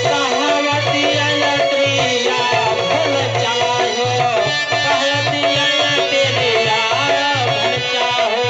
कहावती अयत्रिया भूल चाहो, कहती अयत्रिया भूल चाहो।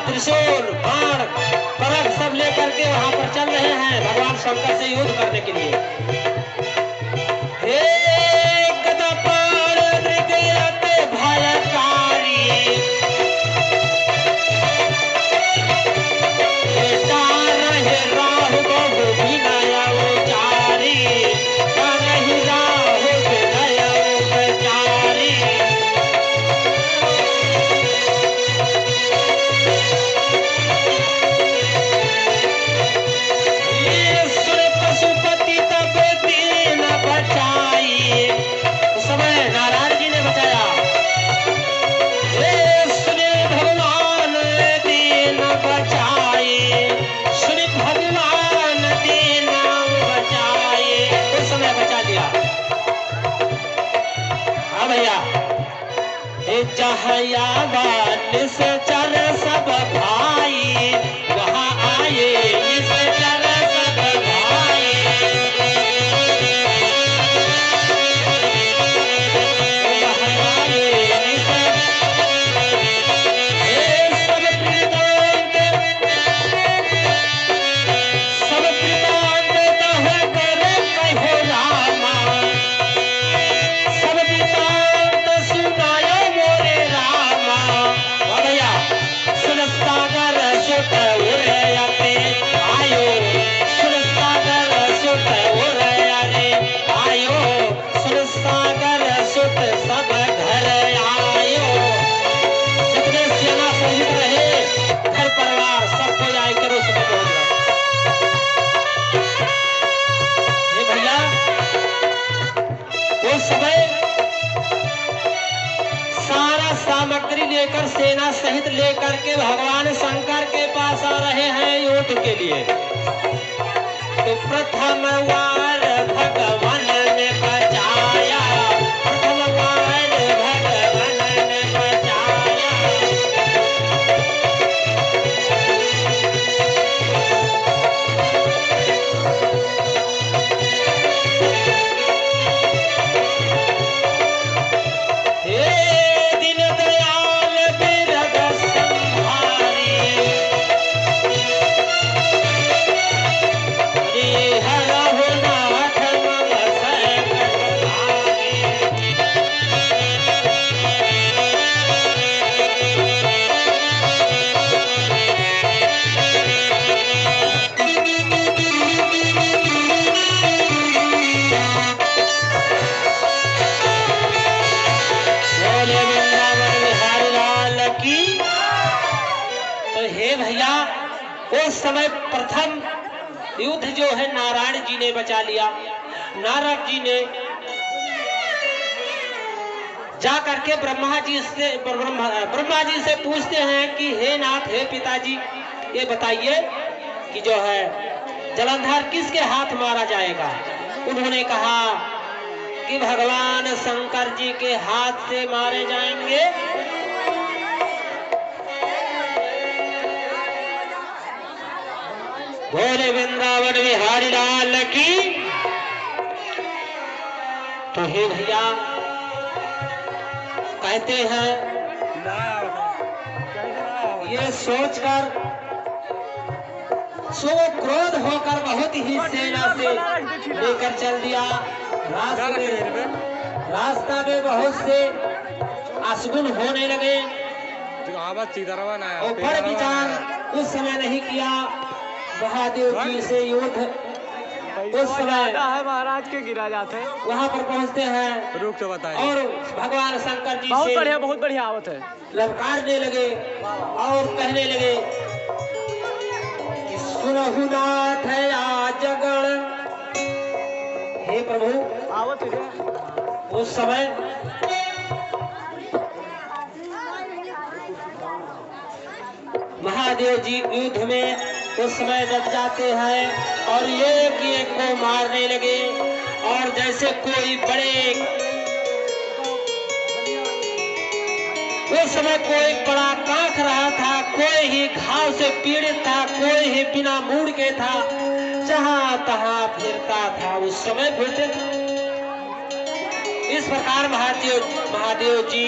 त्रिशूल बाण परख सब लेकर के वहां पर चल रहे हैं भगवान शंकर से युद्ध करने के लिए। हे गदा पाण मृगयत भयकारी, रहे राहु बहु विनय उचारी, रहे राहु विनय उपचारी। पशुपति तब दीन बचाई, उस समय नारायण जी ने बचाया। सुने भगवान दीन बचाई, सुने भगवान दीन बचाई, उस समय बचा दिया। हाँ भैया, जहया बाल से चल सब भाई, वहाँ आए इस चल सब भाई। वहाँ आए इस सब कृतांत तह कर कहो रामा, सब वृतांत सुनायो मोरे रामा। भैया सुन सागर सुत उरयते आयो, सुन सागर सुत उरयते आयो, सुन सागर सुत सब घर आयो। जितने सेना सहित रहे घर परिवार सबको जाए करो सुबह पहुंच गए। ये भैया उस समय सारा सामग्री लेकर सेना सहित लेकर के भगवान शंकर के पास आ रहे हैं युद्ध के लिए। तो प्रथम वार भगवान ने बचाया, प्रथम वार भगवान ने बचाया। हे दीन दयाल बिरद संहारी, हरहु नाथ मम हे भैया उस समय प्रथम युद्ध जो है नारायण जी ने बचा लिया। नारद जी ने जा करके ब्रह्मा जी से पूछते हैं कि हे नाथ, हे पिताजी, ये बताइए कि जो है जलंधर किसके हाथ मारा जाएगा। उन्होंने कहा कि भगवान शंकर जी के हाथ से मारे जाएंगे। बोले वृंदावन बिहारी लाल की। तो हे भैया कहते हैं ये सोचकर सो क्रोध होकर बहुत ही सेना से लेकर चल दिया। रास्ता में बहुत से अशगुन होने लगे। ऊपर विचार उस समय नहीं किया महादेव जी से युद्ध। उस समय महाराज के गिरा जाते हैं, वहाँ पर पहुँचते हैं। रुक तो बताइए। और भगवान शंकर जी से बहुत बढ़िया आवत है, ललकारने लगे और कहने लगे कि सुनहु नाथ आजगण। हे प्रभु आवत है। उस समय महादेव जी युद्ध में उस समय डट जाते हैं और एक को मारने लगे। और जैसे कोई बड़े उस समय कोई बड़ा कांख रहा था, कोई ही घाव से पीड़ित था, कोई ही बिना मूड के था, जहां तहां फिरता था। उस समय फिरते थे। इस प्रकार महादेव जी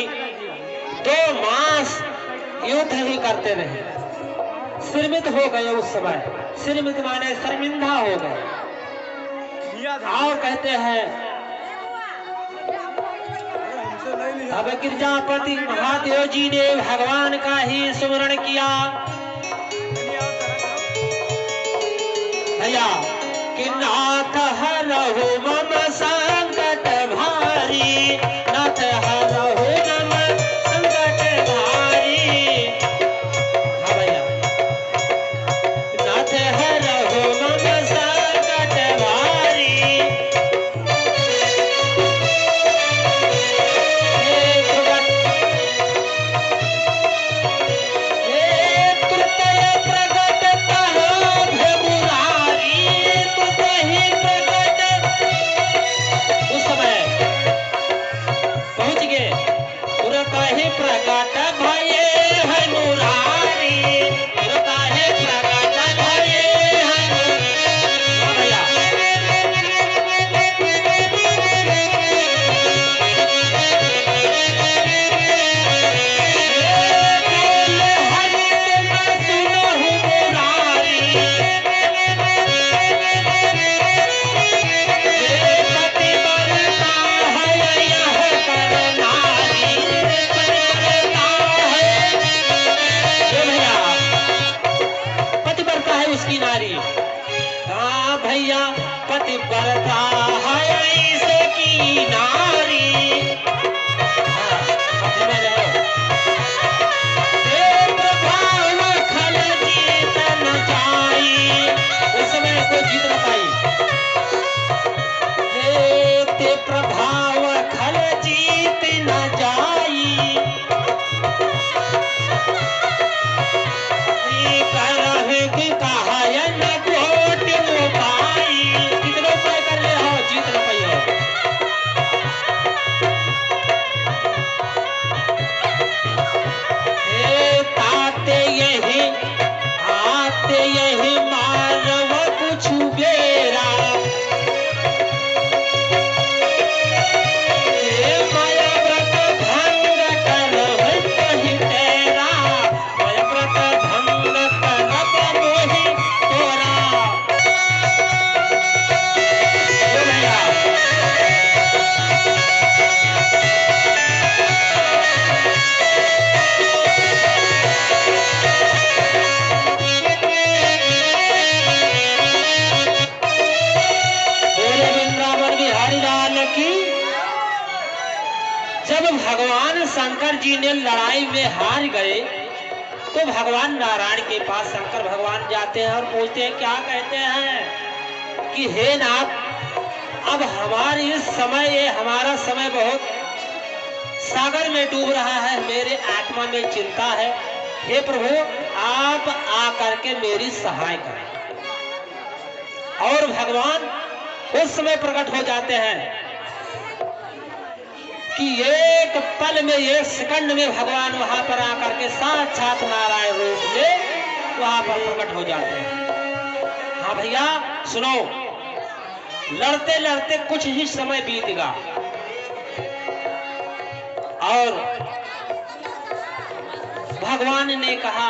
2 मास युद्ध ही करते रहे। श्रीमित हो गए उस समय। श्रीमित माने शर्मिंदा हो गए। और कहते हैं अब गिरजापति महादेव जी ने भगवान का ही स्मरण किया। भैया कि नाथ हरहु मम संकट भारी, नाथ हरहु मम संकट भारी। हाँ भैया, नाथ हरहु मम संकट भारी। जब भगवान शंकर जी ने लड़ाई में हार गए तो भगवान नारायण के पास शंकर भगवान जाते हैं और पूछते हैं, क्या कहते हैं कि हे नाथ, अब हमारी इस समय, ये हमारा समय बहुत सागर में डूब रहा है, मेरे आत्मा में चिंता है, हे प्रभु आप आकर के मेरी सहाय करें। और भगवान उस समय प्रकट हो जाते हैं कि एक पल में, एक सेकंड में भगवान वहां पर आकर के साक्षात नारायण रूप में वहां पर प्रकट हो जाते हैं। हाँ भैया सुनो, लड़ते लड़ते कुछ ही समय बीत गया और भगवान ने कहा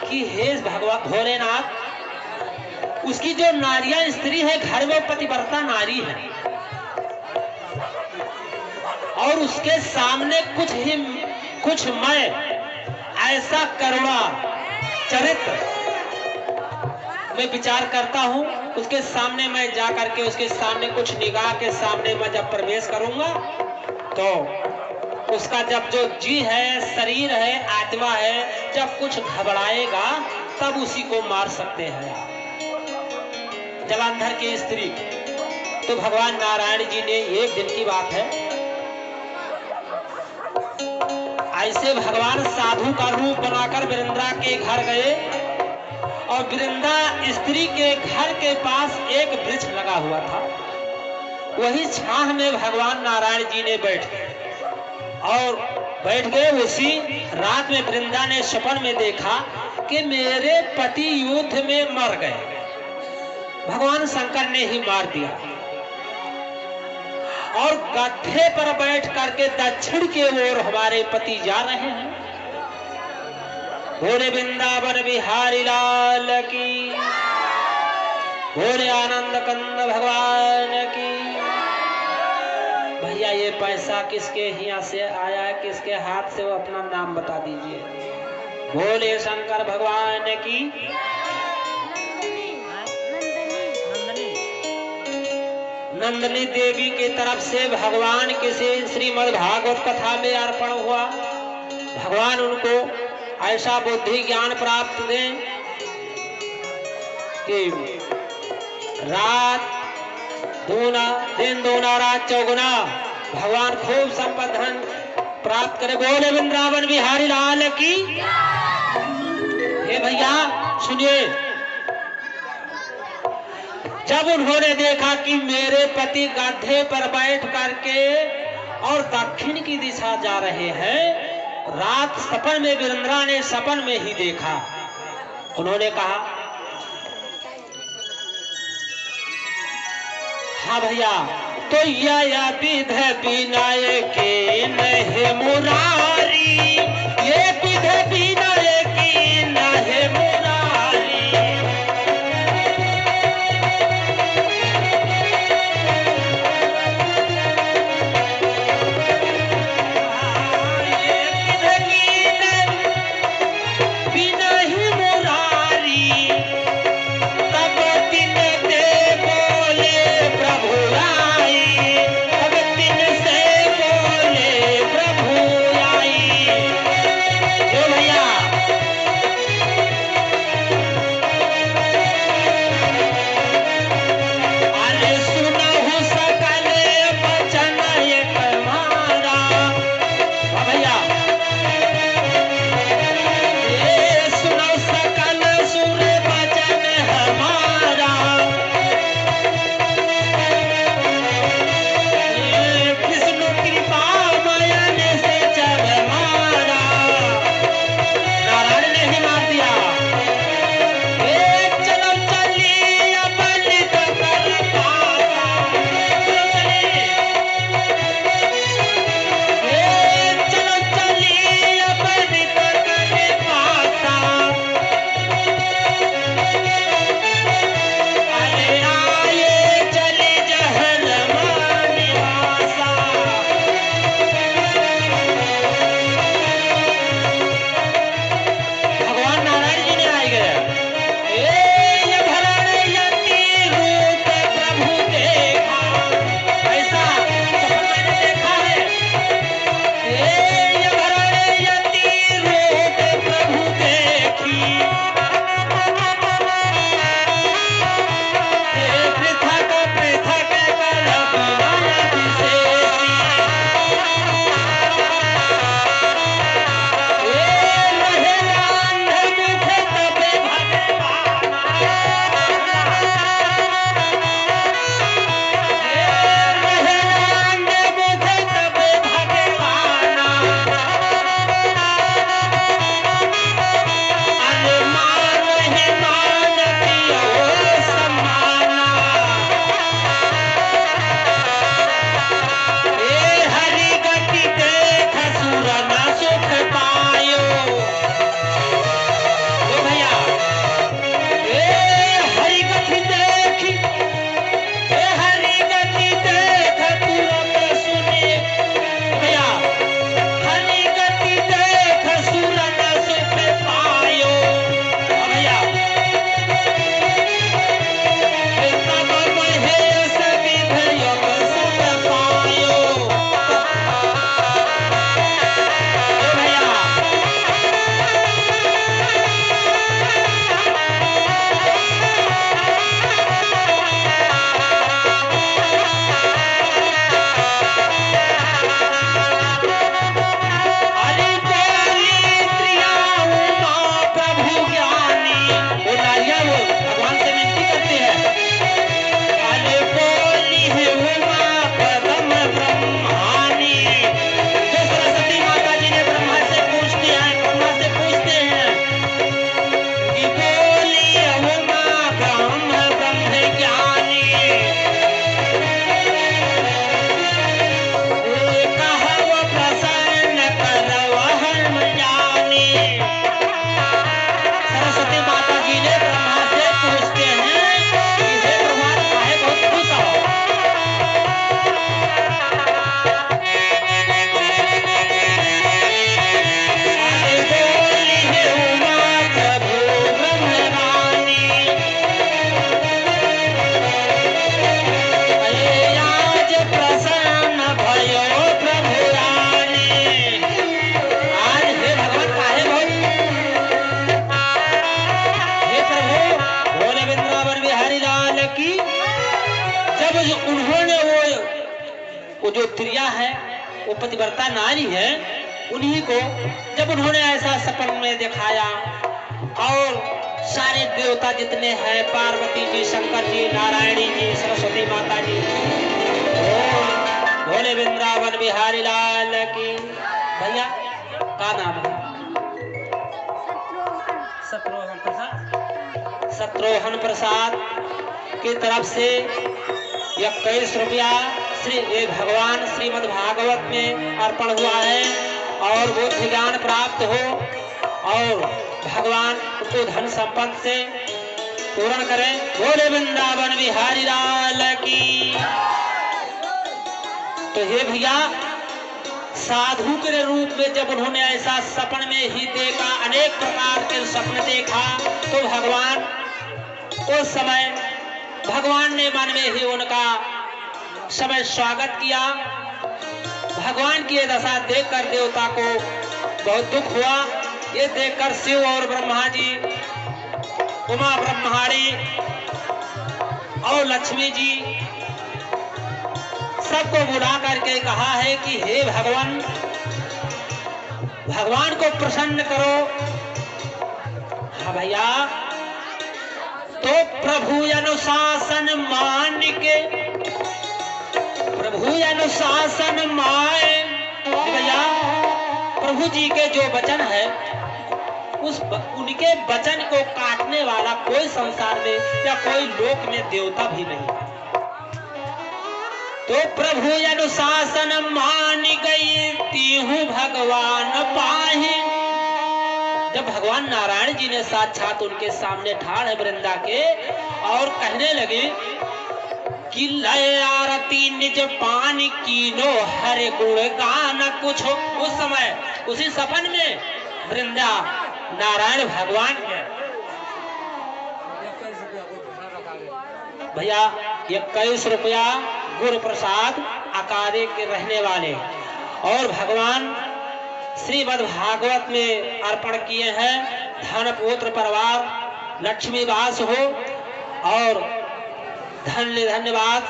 कि हे भगवान भोलेनाथ, उसकी जो नारियां स्त्री है, घर में पतिव्रता नारी है और उसके सामने कुछ मैं ऐसा करुणा चरित्र मैं विचार करता हूं, उसके सामने मैं जा करके उसके सामने कुछ निगाह के सामने मैं जब प्रवेश करूंगा तो उसका जब जो जी है, शरीर है, आत्मा है, जब कुछ घबराएगा तब उसी को मार सकते हैं। जलंधर की स्त्री, तो भगवान नारायण जी ने, एक दिन की बात है, ऐसे भगवान साधु का रूप बनाकर वृंदा के घर गए और वृंदा स्त्री के घर के पास एक वृक्ष लगा हुआ था, वही छाह में भगवान नारायण जी ने बैठ गए। उसी रात में वृंदा ने सपन में देखा कि मेरे पति युद्ध में मर गए, भगवान शंकर ने ही मार दिया और गड्ढे पर बैठ करके दक्षिण के ओर हमारे पति जा रहे हैं। भोले वृंदावन बिहारी लाल की, भोले आनंद कंद भगवान की। भैया ये पैसा किसके यहाँ से आया है, किसके हाथ से, वो अपना नाम बता दीजिए। भोले शंकर भगवान की। नंदनी देवी की तरफ से भगवान किसी श्रीमद् भागवत कथा में अर्पण हुआ। भगवान उनको ऐसा बुद्धि ज्ञान प्राप्त दें कि रात दूना, दिन दूना, रात चौगुना, भगवान खूब संपत्ति प्राप्त करे। बोले वृंदावन बिहारी लाल की। हे भैया सुनिए, जब उन्होंने देखा कि मेरे पति गड्ढे पर बैठ करके और दक्षिण की दिशा जा रहे हैं, रात सपन में, वृंदा ने सपन में ही देखा, उन्होंने कहा हाँ भैया, तो या विध विनय के नहे मुरारी, ये विध विनय की नहे मुरारी। प्रभु आई, वो जो त्रिया है, वो पतिव्रता नारी है, उन्हीं को जब उन्होंने ऐसा सपन में दिखाया और सारे देवता जितने हैं, पार्वती जी, शंकर जी, नारायणी जी, सरस्वती माता जी, भोले वृंदावन बिहारी लाल की। भैया का नाम है? शत्रुघ्न प्रसाद। शत्रुघ्न प्रसाद की तरफ से 21 रुपया श्री भगवान श्रीमद् भागवत में अर्पण हुआ है और वो ज्ञान प्राप्त हो और भगवान उनको धन संपत्ति से पूर्ण करें। बोले वृंदावन बिहारी लाल की। तो हे भैया, साधु के रूप में जब उन्होंने ऐसा सपन में ही देखा, अनेक प्रकार के स्वप्न देखा, तो भगवान उस समय भगवान ने मन में ही उनका समय स्वागत किया। भगवान की ये दशा देखकर देवता को बहुत दुख हुआ। ये देखकर शिव और ब्रह्मा जी, उमा ब्रह्माणी और लक्ष्मी जी सबको बुला करके कहा है कि हे भगवान, भगवान को प्रसन्न करो। हाँ भैया, तो प्रभु अनुशासन मान के, प्रभु अनुशासन माए भैया, प्रभु जी के जो वचन है, उनके वचन को काटने वाला कोई संसार में या कोई लोक में देवता भी नहीं। तो प्रभु अनुशासन मान गई तीहू भगवान पाही। जब भगवान नारायण जी ने साक्षात उनके सामने ठाड़ वृंदा के और कहने लगे कि लय आरती निज पान कीनो हरे गुण गान कुछ। उस समय उसी सपन में वृंदा नारायण भगवान के भैया 21 रुपया गुरु प्रसाद अकादे के रहने वाले और भगवान श्रीमद् भागवत में अर्पण किए हैं। धन पुत्र परिवार लक्ष्मी वास हो और धन्यवाद।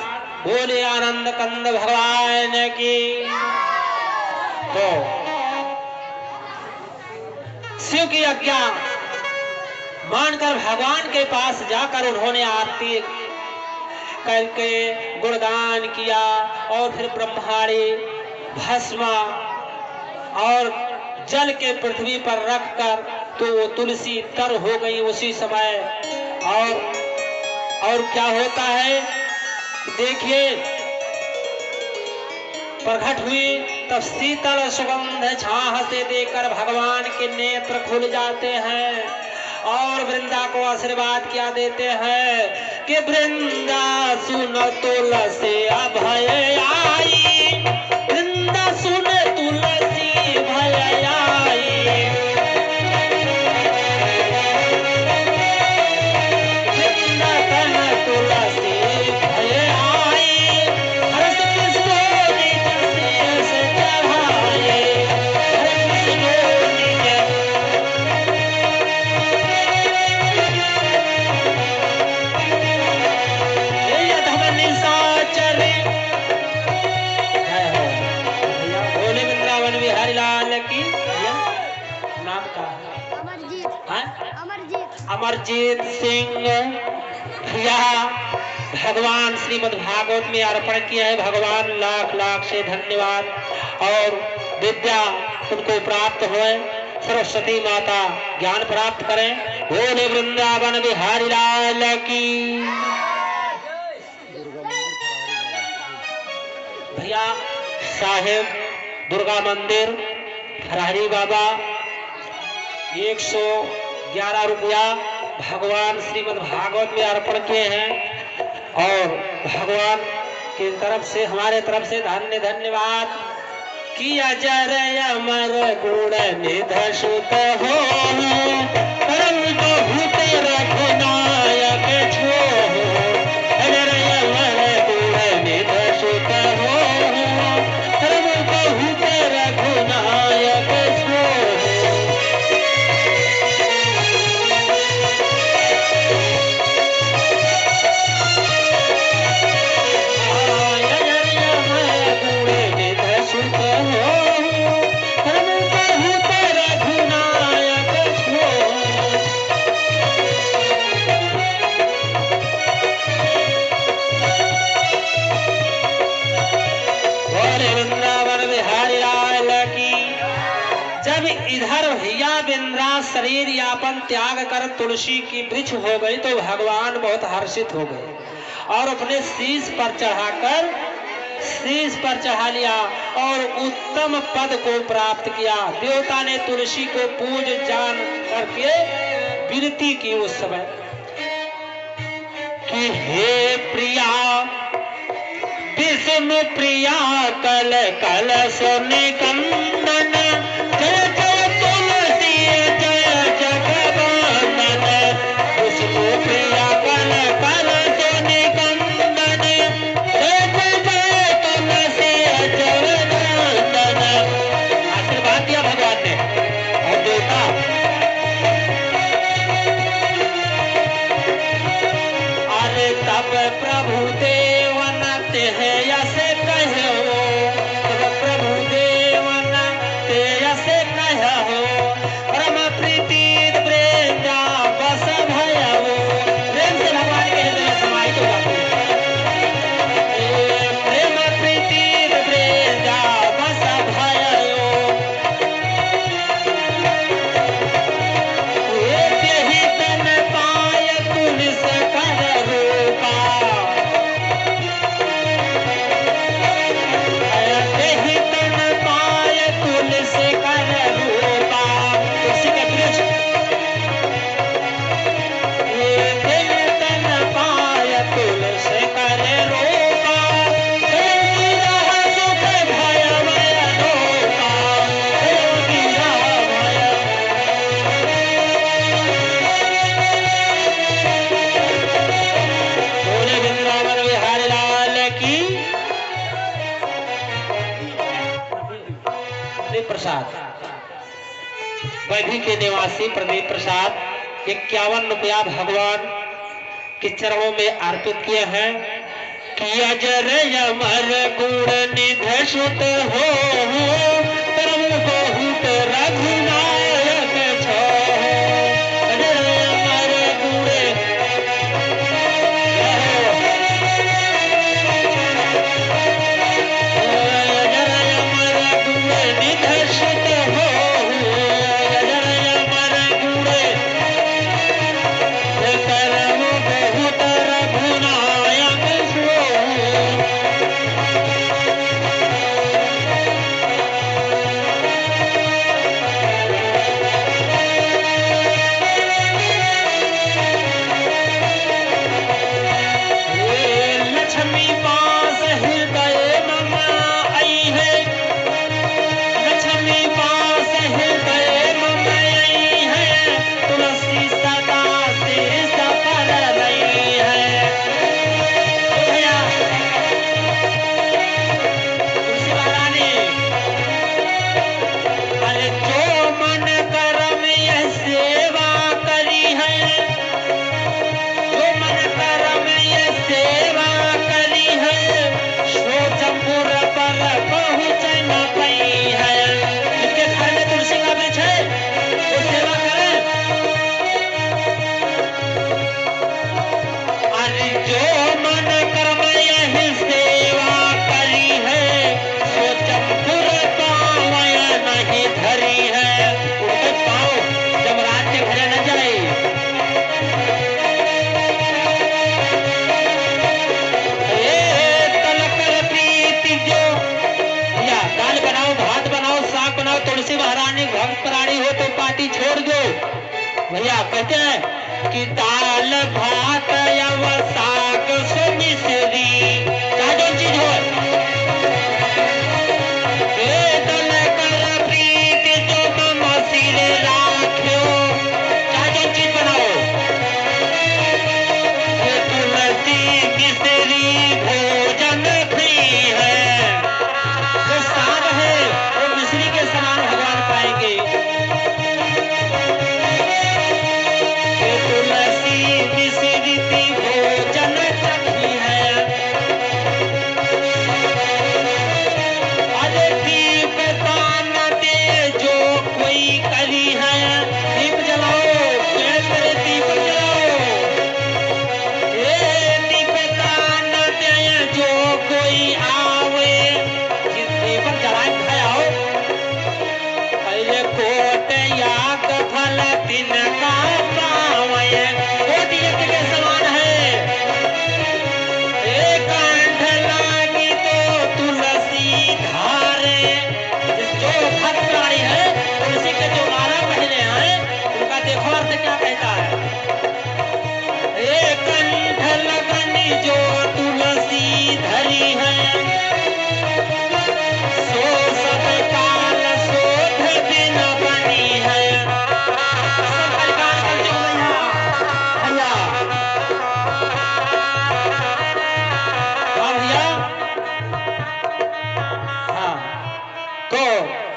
बोले आनंद कंद भगवान की। तो शिव की आज्ञा मानकर भगवान के पास जाकर उन्होंने आरती करके गुणगान किया और फिर ब्रह्माणी भस्म और जल के पृथ्वी पर रखकर तो वो तुलसी तर हो गई उसी समय। और क्या होता है देखिए, प्रकट हुई तब शीतल सुगंध छाह से देकर भगवान के नेत्र खुल जाते हैं और वृंदा को आशीर्वाद क्या देते हैं कि वृंदा सुन तुलसी अभय आई, वृंदा सुन तुलसी भय आई, वृंदा तन तुलसी भय आई, हर्ष कृष्ण निज शीश चढ़ाए, हर्ष कृष्ण अमरजीत सिंह भैया भगवान श्रीमद् भागवत में अर्पण किया है। भगवान लाख लाख से धन्यवाद और विद्या उनको प्राप्त होए, सरस्वती माता ज्ञान प्राप्त करें। बोले वृंदावन बिहारी लाल की। भैया साहेब दुर्गा मंदिर हरहरी बाबा 111 रुपया भगवान श्रीमद् भागवत में अर्पण किए हैं और भगवान की तरफ से हमारे तरफ से धन्यवाद। किया जर अमर गुण निध सुत हो, परम तो भूत रघुनायक छो, अजर अमर गुण निध सुत हो, परम तो भूत रघुनायक छो। गुण भैया बिंद्रा शरीर यापन त्याग कर तुलसी की वृक्ष हो गई तो भगवान बहुत हर्षित हो गए और अपने शीश पर चढ़ा लिया और उत्तम पद को प्राप्त किया। देवता ने तुलसी को पूज जान करके विनती की उस समय कि हे प्रिया विष्णु प्रिया कल कल सोने कंदन जय जय तुलसी जय जगवंदन। विष्णु प्रिया कल कल सोने कंदन जय जय जय तुलसी जगवंदन। आशीर्वाद दिया भगवान ने और देवता अरे तब प्रभु देवन तेयस कहो तब प्रभु देवन तेयस कहो परम प्रीति प्रेजा बस भयो। प्रेम से भगवान के हृदय में समाहित हो जाते हैं। प्रेम प्रीति प्रेजा बस भयो यही तन पाय तुलस कर रूपा यही तन पाय तुलसी कर रूपा। तुलसी का वृक्ष यही तन पाय तुलसी कर रूपा योगी रह सुख भय भय रूपा योगी रह भय। बोले वृंदावन विहारी लाल की प्रदीप प्रसाद वैभी के निवासी प्रदीप प्रसाद 51 रुपया भगवान के चरणों में अर्पित किए हैं कि अजर अमर गुण निधि सुत हो परम बहुत रघुनायक छो। अजर अमर गुण लक्ष्मी पास हृदय मम आई है लक्ष्मी पास हृदय मम आई है तुलसी सदा शीर्ष पर रही है। तो भैया तुलसी महारानी अरे जो मन करम यह सेवा करी है जो मन करम यह सेवा करी है सो जम्बुर पर पहुँच न पई है। जिनके घर में तुलसी का वृक्ष है वो सेवा करें। अरे जो मन कर्म यही सेवा करी है सो जम्बुर पावय नहीं धरी है। उनके पाँव जमराज के घरे न जाए। तलकर प्रीति जो या दाल बनाओ भात बनाओ साग बनाओ तुलसी महारानी भक्त प्राणी हो तो पार्टी छोड़ दो। भैया कहते हैं कि दाल भात या साग सो मिश्री चाहे जो चीज हो तलकर प्रीति जो मम सिर राख्यो चाहे जो चीज बनाओ ये तुलसी मिश्री भोजन फ्री है। जो साग है वो मिश्री के समान भगवान पाएंगे। ये तुलसी मिश्री भोजन चख कहता है, एक कंठ लगनी जो तुलसी धरी है, सो सब काल शोध बिन बनी है। सब कलिकाल कलयुग भैया, भैया हाँ भैया, हाँ तो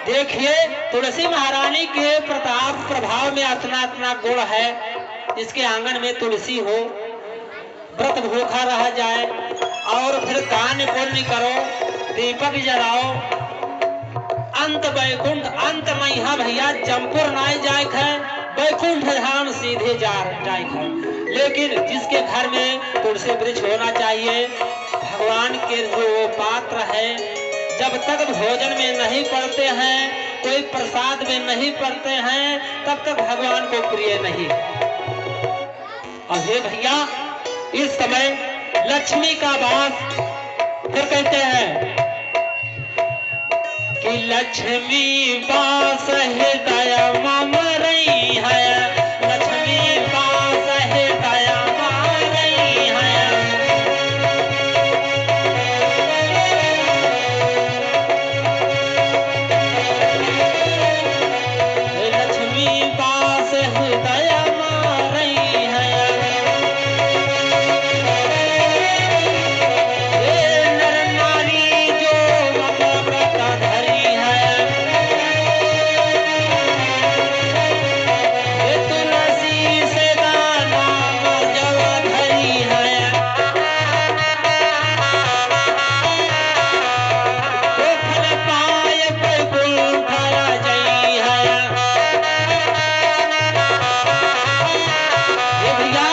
देखिए तुलसी महारानी के प्रताप प्रभाव में इतना इतना गुण है। इसके आंगन में तुलसी हो, व्रत भूखा रह जाए और फिर दान पुण्य करो, दीपक जलाओ, अंत वैकुंठ अंत में यहाँ भैया जमपुर नाई जाए है, वैकुंठ धाम सीधे जाए है। लेकिन जिसके घर में तुलसी वृक्ष होना चाहिए, भगवान के जो पात्र है, जब तक भोजन में नहीं पड़ते हैं, कोई प्रसाद में नहीं पड़ते हैं, तब तक भगवान को प्रिय नहीं। और हे भैया इस समय लक्ष्मी का वास, फिर कहते हैं कि लक्ष्मी वास हृदय मम रही है, लक्ष्मी वास हृदय मम रही है। लक्ष्मी वास हृदय मम रही है। ये नर नारी जो मम व्रत धरी है, ये तुलसी से नाम जब धरी है, तो फल पाए वैकुंठ जई है। ये भैया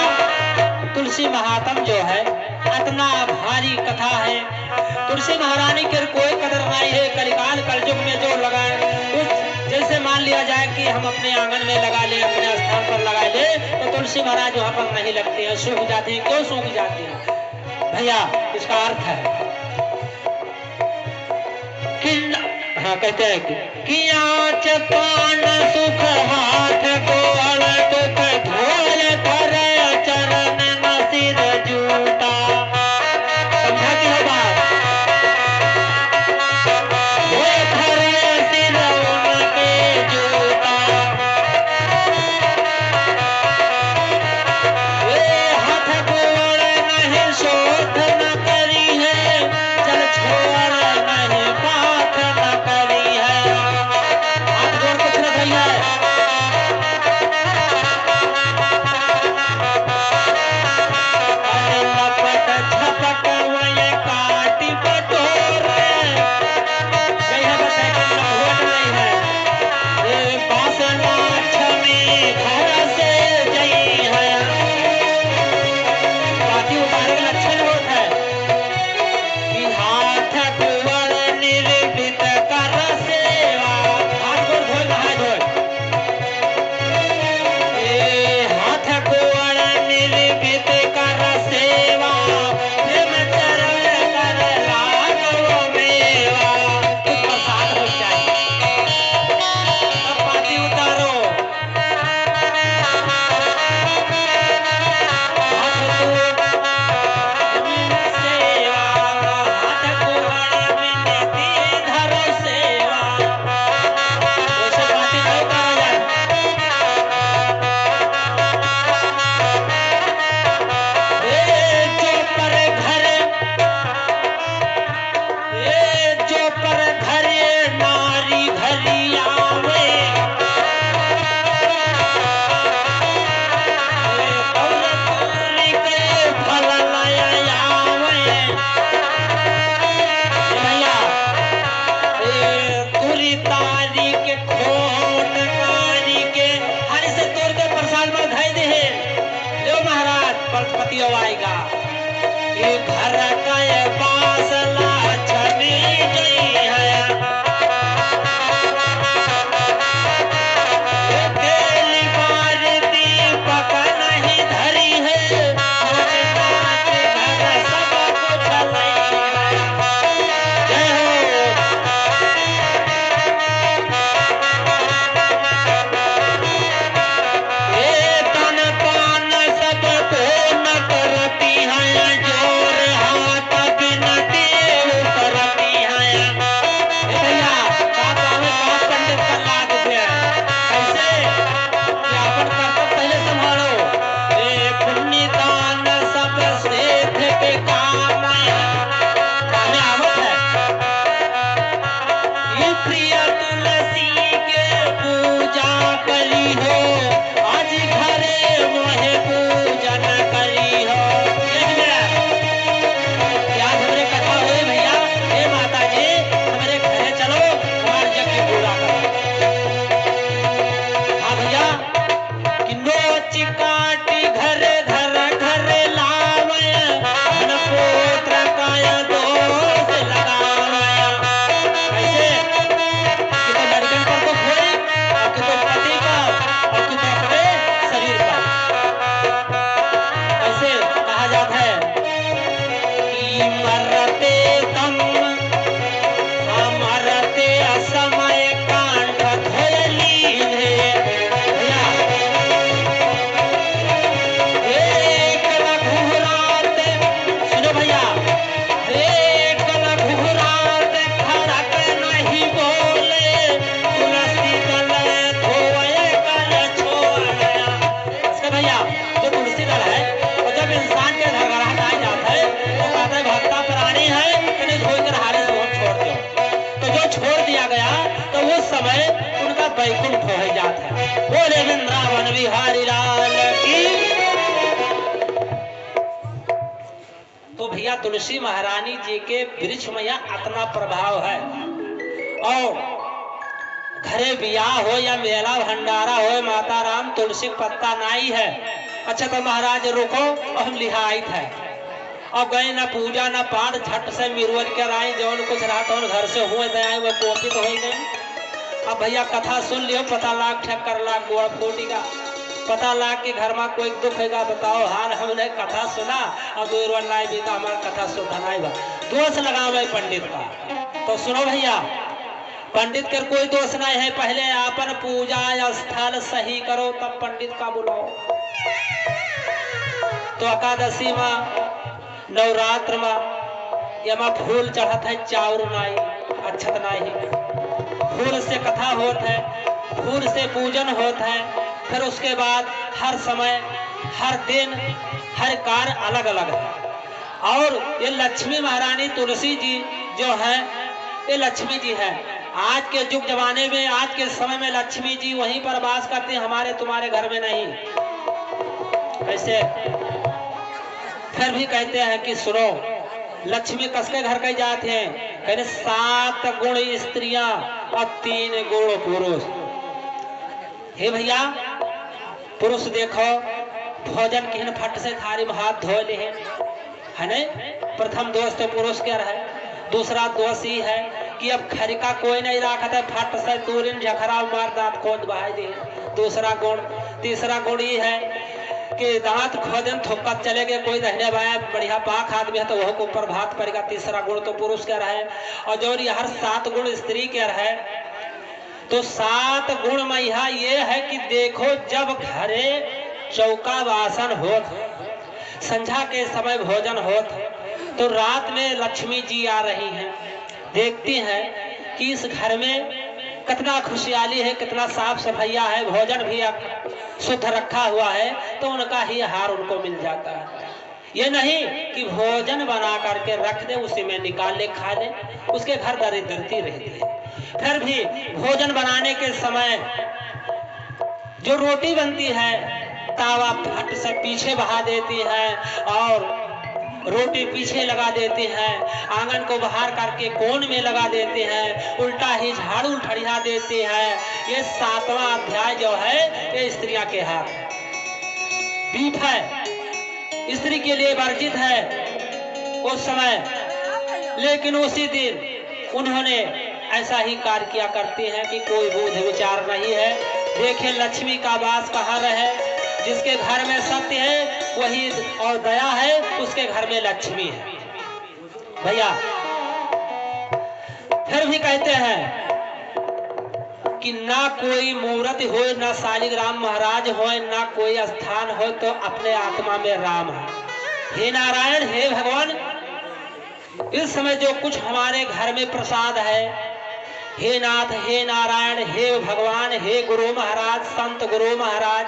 तुलसी महात्म जो है इतना भारी कथा है। तुलसी महारानी के कोई कदर नहीं है। कलिकाल कलयुग में जो लगाए, उस जैसे मान लिया जाए कि हम अपने आंगन में लगा ले, अपने स्थान पर लगा ले, तो तुलसी महाराज वहां पर नहीं लगते हैं, सूख जाते हैं। क्यों सूख जाते हैं भैया? इसका अर्थ है कि हाँ कहते हैं कि आँच पान सुख हाथ गोल दुख धोल कर चरण न सिर जूटा। समझा कि है बात? वो धरे सिर उनके जूता, वे हाथ गोल नहीं शोध न करी है, चल छोड़ नहीं पाथ न करी है। हाथ गोड़ कुछ न भैया, अरे लपट झपट वही काटी बटोरे, यही है बताए कि लंघोट नहीं है। ये बासना छमी घर से जई है, पाती उतारे के लक्षण होत है कि हाथ कुंवर निर्भित कर सेवा। हाथ गोड़ धोए नहाए धोए, ए हाथ कुंवर निर्भित कर सेवा, प्रेम चरण कर लागो मेवा। कुछ प्रसाद हो जाए तब पाती उतारो। हाथ सेवा, हाथ कुंवर विनती धरो सेवा, वैसे पाती नहीं करा जाए। ए जो पर घर, ए जो पर घरे नारी घरी आवे, ए पौरपुरी के फल लय आवे। ए भैया ए तुरी तारी के खोट कारी के हर से तोड़ के प्रसाद में धई दे। लो महाराज पति आएगा, ये घर का ये बासला छनी जई है, ये केली बार दीपक नहीं धरी है, नाच नाच घर सब कुछ लई है। जय हो। ए तन काटी काटी घरे घर घरे लावे धन पुत्र काया दोष लगावे कैसे कि तो लड़कन पर तो घोड़े और कि तो पति पर और कि तो अपने शरीर पर ऐसे कहा जाता है कि मरते तम मरते असमय कांठ धोयली भैया एक लघुरात सुनो भैया एक लघुरात खड़क नहीं बोले तुलसी दल धोए कर छोड़या इसका भैया जो तुलसी दल है और जब इंसान के घरघराहट आ जाता है तो कहता है भक्ता प्राणी है कि नहीं धोकर हारे से छोड़ दो तो जो छोड़ दिया गया तो उस समय उनका वैकुंठ हो जाता है बोले वृंदावन बिहारी लाल की। तो भैया तुलसी महारानी जी के वृक्ष में यह इतना प्रभाव है और घरे बियाह हो या मेला भंडारा हो माता राम तुलसी का पत्ता नहीं है। अच्छा तो महाराज रुको और हम लिहाइत है और गए ना पूजा ना पाठ झट से मिरुअल कर आए जौन कुछ रात और घर से हुए दे आए वो कोपित हो गए। अब भैया कथा सुन लियो पता लाख ठक्कर लाख गोड़ फूटी का पता लाख के घर में कोई दुख हैगा बताओ हाल हमने कथा सुना और दो रोलाई भी तो हमारा कथा सुना बा दोष लगावे पंडित का। तो सुनो भैया पंडित के कोई दोष नहीं है पहले आपन पूजा स्थल सही करो तब पंडित का बुलाओ। तो एकादशी में नवरात्र में यमा फूल चढ़त है चाउर नाई अच्छत नहीं फूल से कथा होत है फूल से पूजन होत है फिर उसके बाद हर समय हर दिन हर कार्य अलग अलग है। और ये लक्ष्मी महारानी तुलसी जी जो है ये लक्ष्मी जी है। आज के युग जमाने में आज के समय में लक्ष्मी जी वहीं पर वास करती है हमारे तुम्हारे घर में नहीं। ऐसे फिर भी कहते हैं कि सुनो लक्ष्मी कसके घर के जाते हैं कहते 7 गुण स्त्रियां और 3 गुण पुरुष। हे भैया पुरुष देखो भोजन किन फट से थारी में हाथ धो ले है नहीं। प्रथम दोष तो पुरुष क्या है। दूसरा दोष ही है कि अब खरिका कोई नहीं रखा है फट से दूरिन झखरा मार दांत खोद बहाई दे दूसरा गुण। तीसरा गुण ही है कि दांत खोदन थोका चले गए कोई रहने वाला बढ़िया पाक आदमी है तो वह को ऊपर भात पड़ेगा। तीसरा गुण तो पुरुष क्या रहे और जो हर 7 गुण स्त्री क्या रहे। तो 7 गुण में ये है कि देखो जब घरे चौका वासन होत संझा के समय भोजन होत तो रात में लक्ष्मी जी आ रही हैं देखती हैं कि इस घर में कितना खुशहाली है कितना साफ सफाइया है भोजन भी शुद्ध रखा हुआ है तो उनका ही हार उनको मिल जाता है। ये नहीं कि भोजन बना करके रख दे उसी में निकाल ले खा ले उसके घर दरिद्रती रहती है। फिर भी भोजन बनाने के समय जो रोटी बनती है तावा फट से पीछे बहा देती है और रोटी पीछे लगा देते हैं आंगन को बाहर करके कोन में लगा देते हैं उल्टा ही झाड़ू ठड़िया देते हैं। ये 7वां अध्याय जो है ये स्त्रियां के हाथ बीफ है स्त्री के लिए वर्जित है उस समय। लेकिन उसी दिन उन्होंने ऐसा ही कार्य किया करते हैं कि कोई बोध विचार नहीं है। देखे लक्ष्मी का वास कहाँ रहे जिसके घर में सत्य है वही और दया है उसके घर में लक्ष्मी है भैया। फिर भी कहते हैं कि ना कोई मूर्ति हो ना शालिग्राम महाराज हो ना कोई स्थान हो तो अपने आत्मा में राम है। हे नारायण हे भगवान इस समय जो कुछ हमारे घर में प्रसाद है हे नाथ हे नारायण हे भगवान हे गुरु महाराज संत गुरु महाराज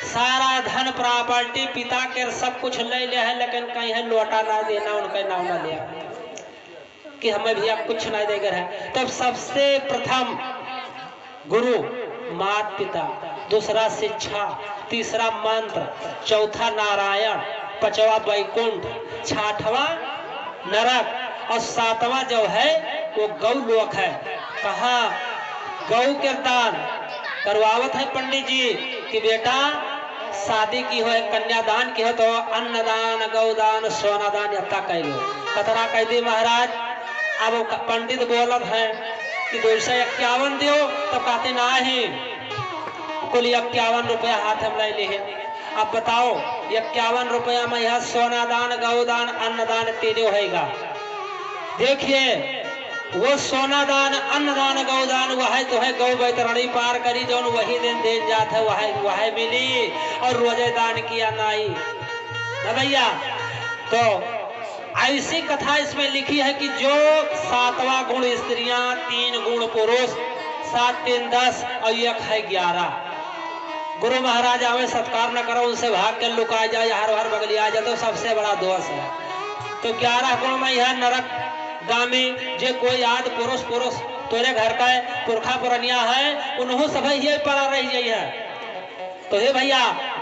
सारा धन प्रॉपर्टी पिता के सब कुछ ले ले है लेकिन कहीं है लौटा ना देना उनका नाम ना लिया कि हमें भी अब कुछ नहीं देकर है। तब सबसे प्रथम गुरु माता पिता दूसरा शिक्षा तीसरा मंत्र चौथा नारायण पांचवा वैकुंठ छठवां नरक और 7वां जो है वो गौ लोक है। कहा गौ के दान करवावत है पंडित जी कि बेटा शादी की हो कन्यादान की हो तो अन्नदान गौदान सोनादान यत्ता कैलो कतरा कह दी महाराज। अब पंडित बोलत है कि 251 दियो तो कहते ना ही कुल 51 रुपया हाथ में ले ली। अब बताओ 51 रुपया में यह सोनादान गौदान अन्नदान तीनों होगा। देखिए वो सोनादान अन्नदान गौदान वह तो है गौ बैतरणी पार करी जो वही दिन दे जात है वह मिली और रोजेदान किया नाई ना भैया। तो ऐसी कथा इसमें लिखी है कि जो 7वां गुण स्त्रियां 3 गुण पुरुष 7 3 10 और 1 है 11। गुरु महाराज आवे सत्कार न करो उनसे भाग के लुका जाए हर बगली आ जाए तो सबसे बड़ा दोष है। तो 11 गुण में यह नरक गामी जे कोई याद पुरुष पुरुष तोरे घर का है पुरखा पुरनिया है उन्हों सब ये पड़ा रही जाई है। तो हे भैया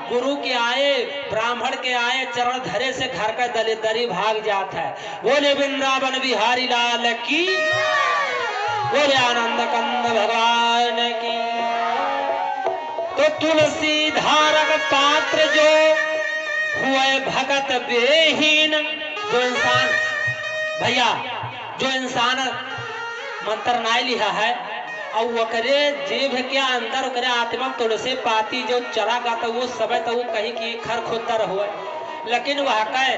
गुरु के आए ब्राह्मण के आए चरण धरे से घर का दलिदरी भाग जाता है। बोले वृंदावन बिहारी लाल की बोले आनंद कंद भगवान की। तो तुलसी धारक पात्र जो हुए भगत बेहीन जो इंसान भैया जो इंसान मंत्र नाय लिखा है और वकरे जीभ के अंदर वकरे आत्मा तुलसी पाती जो चला गा तो वो सब तो वो कहीं की खर खुदर हुए लेकिन वह कह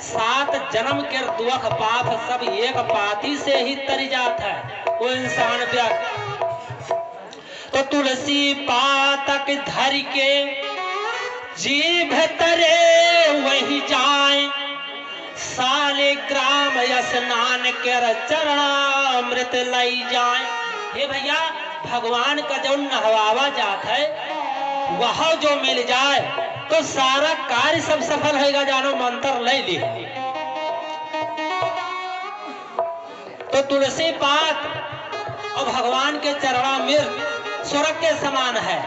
7 जन्म के दुख पाप सब एक पाती से ही तरी जाता है वो इंसान तो तुलसी पातक धर के जीभ तरे वही जाए साले ग्राम स्नान कर चरणामृत लाई जाए। हे भैया भगवान का जो नहवावा जात है वह जो मिल जाए तो सारा कार्य सब सफल होगा जानो मंत्र ले ली। तो तुलसी पात और भगवान के चरणामृत स्वर्ग के समान है।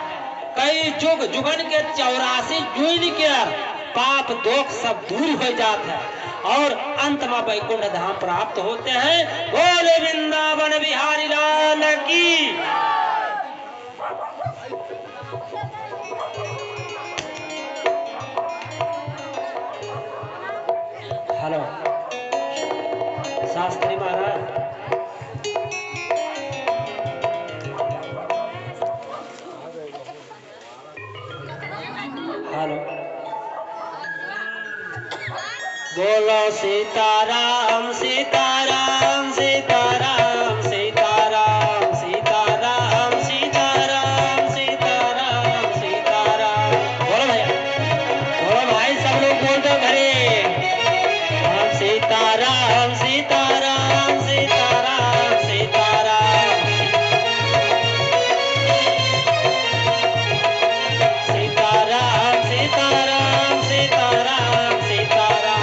कई जुग जुगन के 84 जुग के पाप दोष सब दूर हो जाता है और अंत में वैकुंठ धाम प्राप्त होते हैं। बोले वृंदावन बिहारी लाल की। हेलो शास्त्री महाराज हेलो बोलो सीताराम सीताराम सीताराम सीताराम सीताराम सीताराम सीताराम सीताराम। बोलो भाई सब लोग बोल दो घरे सीताराम सीताराम सीताराम सीताराम सीताराम सीताराम सीताराम सीताराम।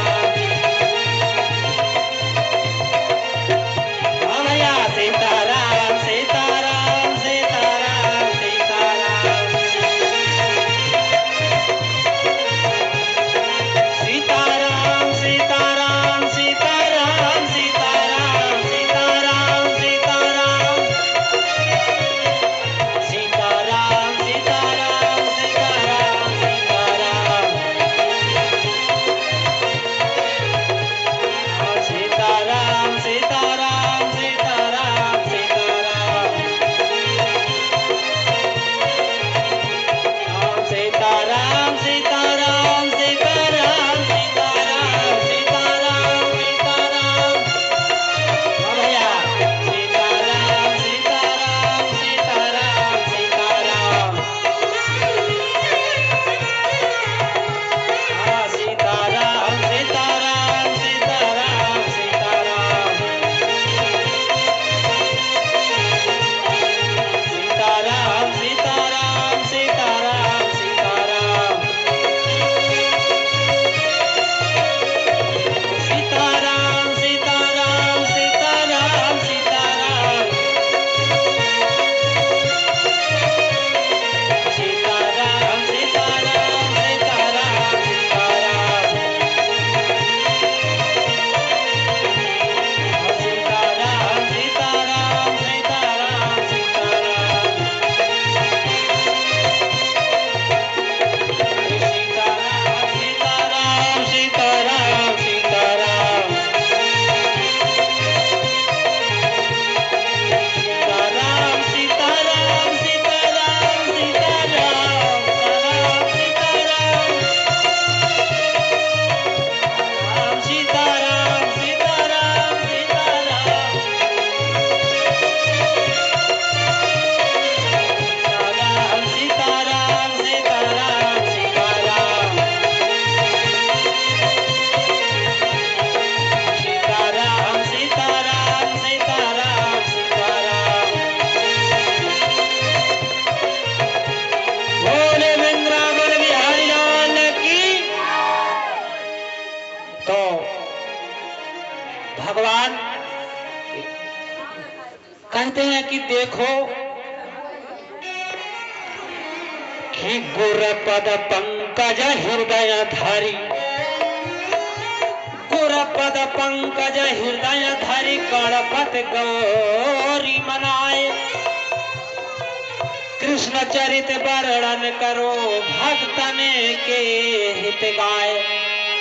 देखो कि गुरपद पंकज हृदय धारी, गुरपद पंकज हृदय धारी गणपत गौरी मनाए। कृष्ण चरित वर्णन करो भक्तन के हित गाय।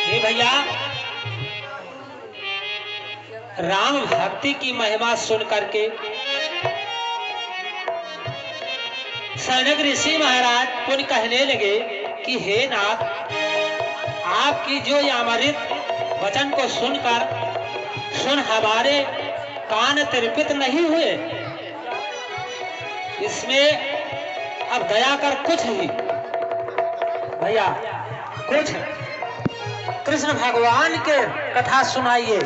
हे भैया, राम भक्ति की महिमा सुन करके सनक ऋषि महाराज पुण्य कहने लगे कि हे नाथ, आपकी जो ये अमृत वचन को सुन हमारे कान तृपित नहीं हुए, इसमें अब दया कर कुछ ही भैया, कुछ कृष्ण भगवान के कथा सुनाइए।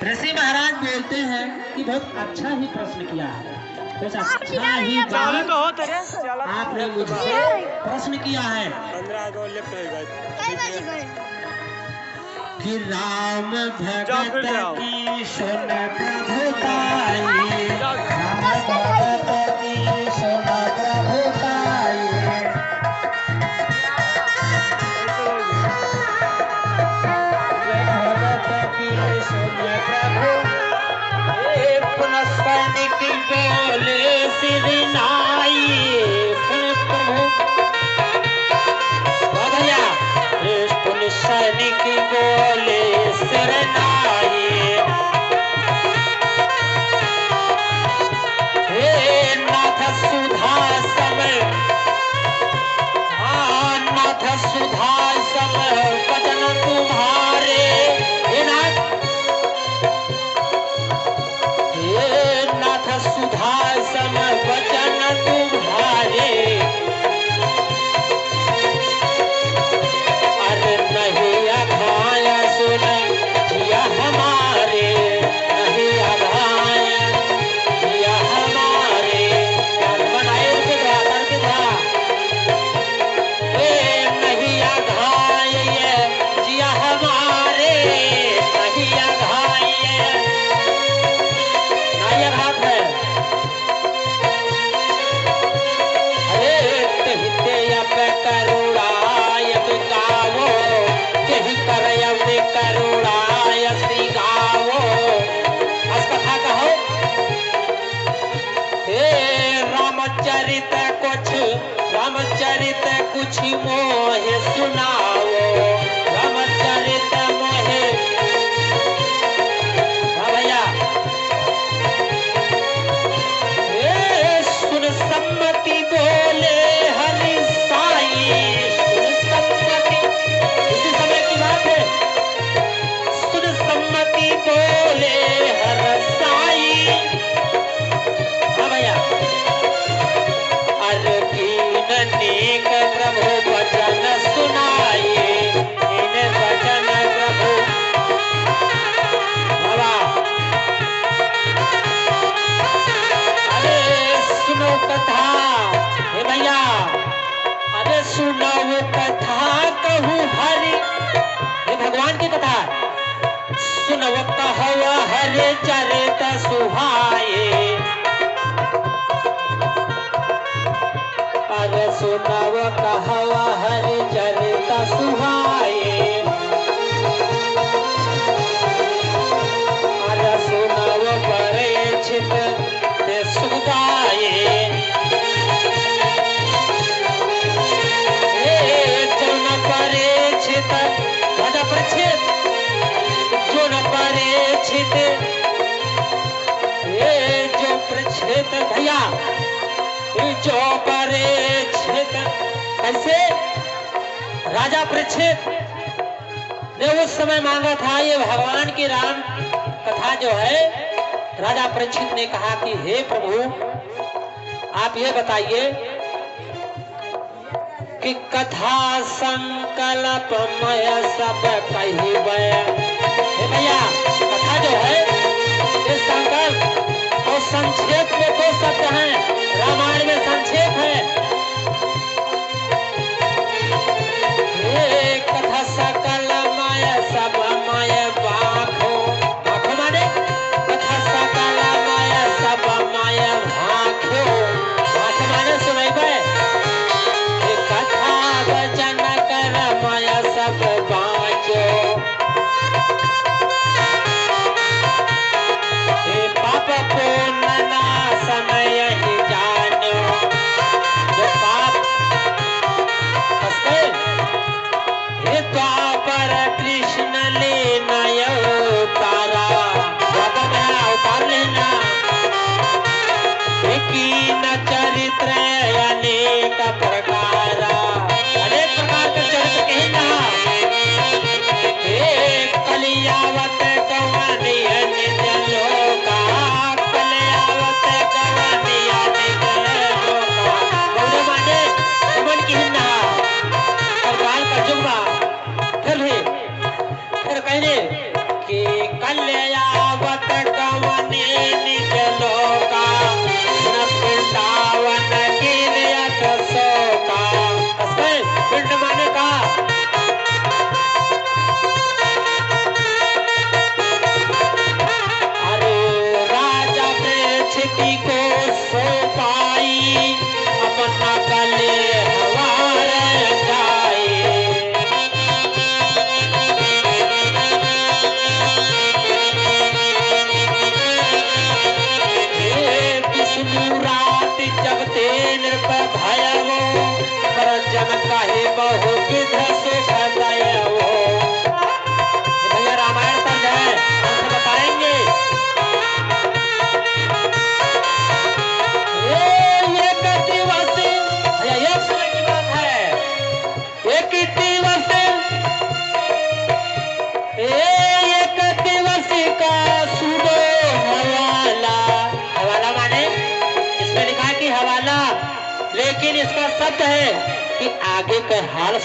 ऋषि महाराज बोलते हैं कि बहुत अच्छा ही प्रश्न किया है, कुछ अच्छा ही चालू बात तो हो तेरे चला आपने मुझसे प्रश्न किया है 15 को लेफ्ट हो गए। कि राम जाओ फिर भगत जाओ। की सुन प्रभुताई, राम भगत की सुन प्रभुताई। भगत की सुन प्रभु, पुनः सैनिक बोले श्री नाई। सुन प्रभु भैया, पुनः सैनिक बोले श्री नाई। हे नाथ सुधा समय, नाथ सुधा समय वचन तुम्हारे। हे नाथ सुधा समय वचन तुम्हारे। अरे नहीं अघाया सुन जिया हमारे, नहीं अघाया जिया हमारे। बनाए उनके द्वार के था, नहीं अघाया जिया हमारे, नहीं अघाया नहीं अघात है। अरे कहते अब करुणाय गावो, कही कर अब करुणाय गावो। अस कथा कहो, हे रामचरित कुछ मोहे सुनाओ, रामचरित मोहे। हाँ भैया, सुन सम्मति बोले हरि साई, सुन सम्मति, इसी समय की बात है। सुन सम्मति बोले हर साई। हाँ भैया, अर कीन नेक प्रभु वचन सुनाए, इन वचन प्रभु बाबा। अरे सुनो कथा, हे भैया, अरे सुनो कथा कहूँ हरि, ये भगवान की कथा। सुनो कहवा हरे चरित सुहाए, अरे सुनव कहवा हरि चरित सुहाए। अरे सुनव परीक्षित ते सुगाए। जो न परीक्षित राजा परीक्षित, जो न परीक्षित, जो परीक्षित भैया, जो परीक्षित, कैसे राजा परीक्षित ने उस समय मांगा था ये भगवान की राम कथा जो है। राजा परीक्षित ने कहा कि हे प्रभु, आप ये बताइए कि कथा संकल्पमय सब कहिबे। हे भैया, कथा जो है ये संकल्प और संक्षेप में दो शब्द हैं, रामायण में संक्षेप है। ये कथा सकलमय सबमय बाखो, बाखो माने कथा सकलमय सबमय भाखो। भयवो प्रजन कहे बहु विध सुख दयवो। भैया रामायण पर जाए हमसे बताएंगे। एक दिवस भैया एक समय की बात है, एक दिवस एक दिवस का सुनो हवाला। हवाला माने इसमें लिखा है कि हवाला, लेकिन इसका शब्द है कि आगे का हाल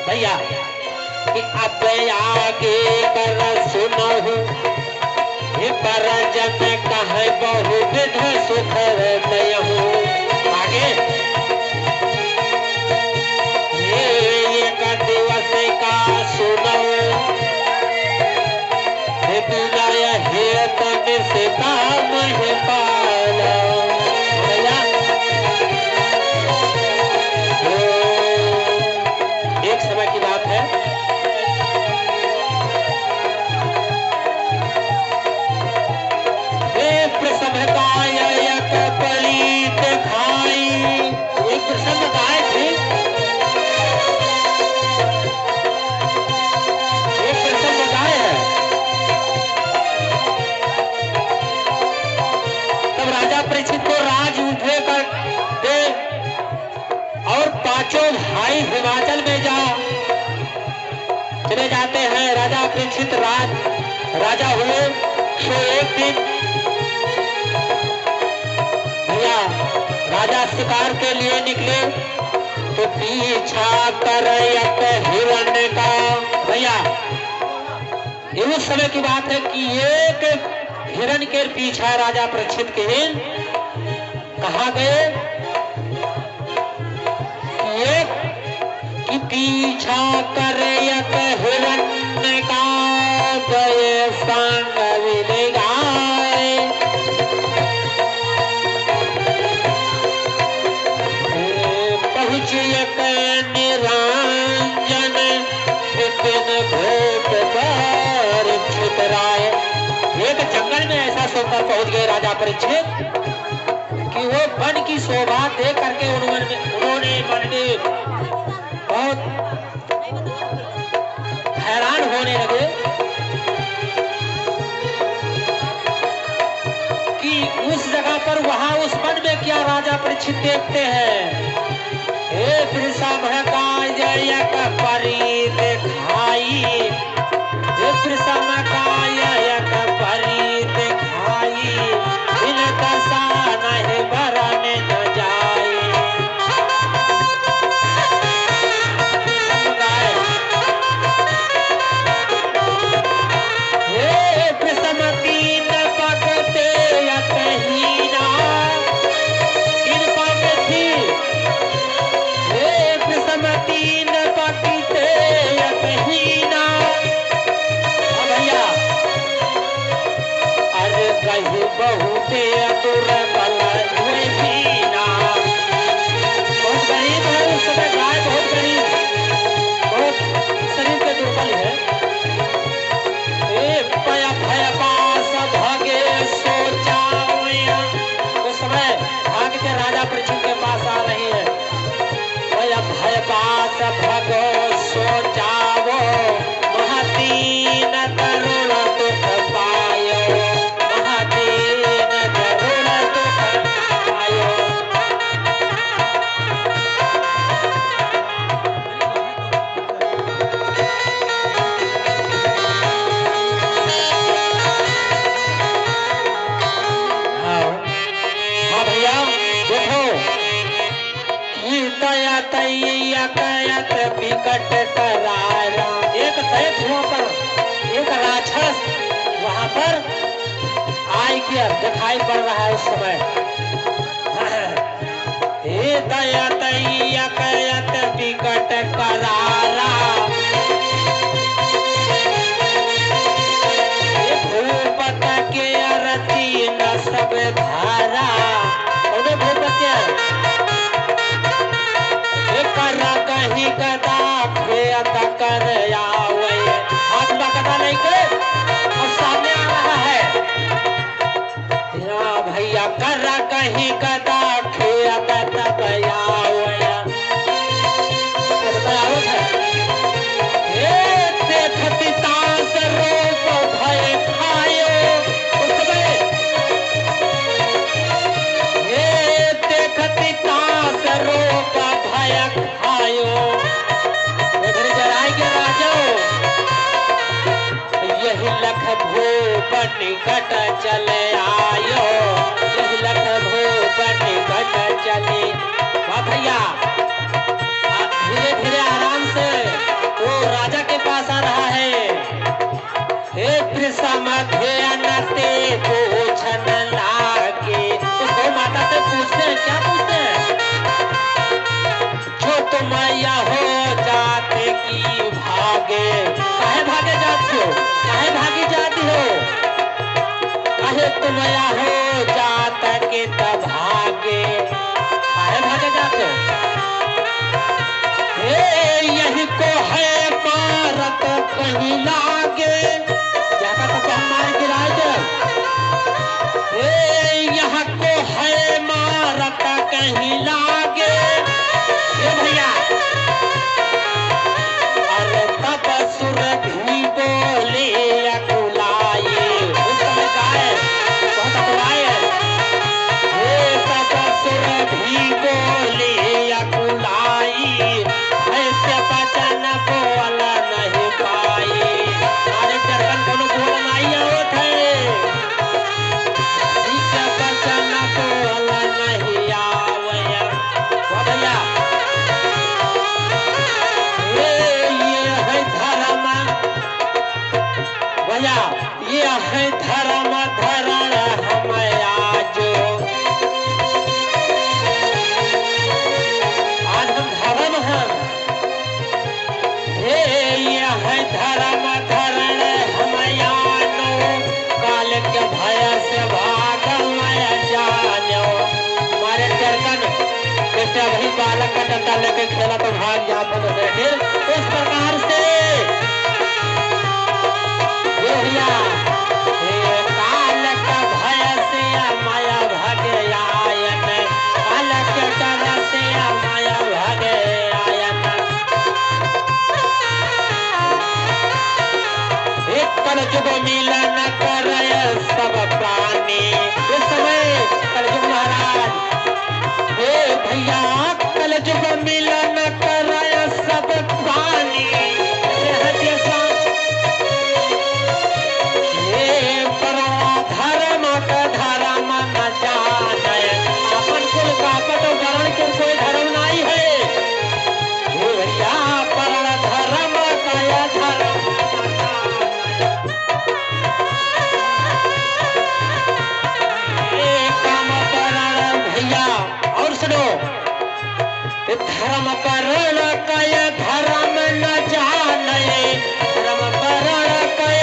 भैया कि अब आगे कर सुनहु पर जन कहे बहु विध सुख दयहु। आगे एक दिवस का सुनो विनय हेत निशिता महिपाल। एक समय की बात है, प्रसम गाय एक पलीत खाई। एक प्रसम गाय थी, एक प्रसम गाय है। तब राजा परीक्षित को राज उठे कर दे और पांचों भाई हिमाचल में चले जाते हैं। राजा परीक्षित राजा हुए। सो एक दिन भैया राजा शिकार के लिए निकले तो पीछा कर हिरण्य का। भैया ये उस समय की बात है कि एक हिरण के पीछा राजा परीक्षित के कहा गए कि पीछा कर हिरण्य का गए संग विले गाय। पहुँच एक निरंजन विपिन भूप परीक्षित राय। एक जंगल में ऐसा सोकर पहुंच गए राजा परीक्षित कि वो वन की शोभा देख करके उन्होंने मन में बहुत हैरान होने लगे कि उस जगह पर वहां उस वन में क्या राजा परीक्षित देखते हैं। हे प्रसम गाय परी दिखाई, हे प्रसम गाय परी दिखाई, इन दशा नहीं बरन न जाए। हे प्रसम तीन पगते यतहीना, तीन पग थी। हे प्रसम तीन पगते यतहीना। भैया अरे कही बहुते अतुर बल हीना। बहुत गरीब है उस समय गाय, बहुत गरीब, बहुत शरीर के दुर्बल है। भय पास भगे सोचा। उस समय भाग के राजा परीक्षित के पास आ रही है। भय पास भगो सोचावो महतीन करुण दुख पायो, महतीन करुण दुख पायो। हाँ भैया देखो, कयत विकट करारा। एक दैत वहाँ पर, एक राक्षस वहाँ पर आय किया दिखाई पड़ रहा है उस समय। हे दयत कयत विकट करारा, भूपत के अरती न सब धारा। उन्हें भूपत के कहीं गदा फेत कर आवे। हाथ में गदा लेके और सामने आ रहा है। भैया कर कहीं गदा खेत तब चले आयो लख भूपत कट चली। वाह भैया धीरे धीरे आराम से वो राजा के पास आ रहा है। हे समध्यनते पूछन लागे, उसको माता से पूछते हैं, क्या पूछते हैं? जो तुम हो जाते की भागे, काहे भागे जाती हो, काहे भागी जाती हो? काहे तुम हो जात के तब भागे, काहे भागे जाते हो? हे यही को है मारत कहीं लागे, जाका तो कहीं मार गिराए जब। हे यहाँ को है मारत कहीं लागे, ये भैया अरे तब सुर भी बोले अकुलाए, उस समय गाए बहुत अकुलाए। हे तब सुर भी बोले अकुलाई, ऐसे बचन बोल नहीं पाई। अरे चरकन कोनो बोल नहीं आवत है, ऐसे बचन बोल नहीं आवया। वाह भैया ये है धर्म, भैया ये है धर्म धरण हम आजो, आज हम धर्म हैं। हे ये है धर्म धरण हम यानो, काल के भय से भाग मैं जानो। हमारे चरकन जैसे वही बालक का डंडा लेके खेला तो भाग जाते थे, फिर इस प्रकार से ये भैया हे काल का भय से माया भागे आयन, काल के डर से माया भागे आयन। एक कलयुग मिलन करय सब प्राणी, इस समय कलयुग महाराज, हे भैया कलयुग मिलन करय सब प्राणी। हे परवा धर्म का धर्म न जाने, अपन कुल कापट वर्ण के कोई धर्म नहीं है। हे भैया परण धर्म का यह धर्म न जाने। काम परण भैया और सुनो, धर्म परण कय धर्म न जाने, धर्म परण कय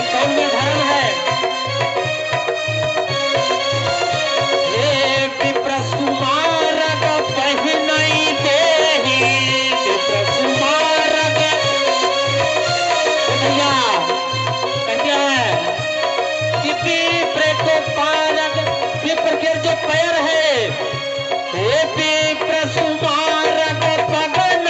कौन में धर्म है? हे विप्र सुमारक पहिनई देहि, विप्र सुमारक भैया क्या है कि विप्र को पारक, विप्र के जो पैर है, हे विप्र सुमारक पगन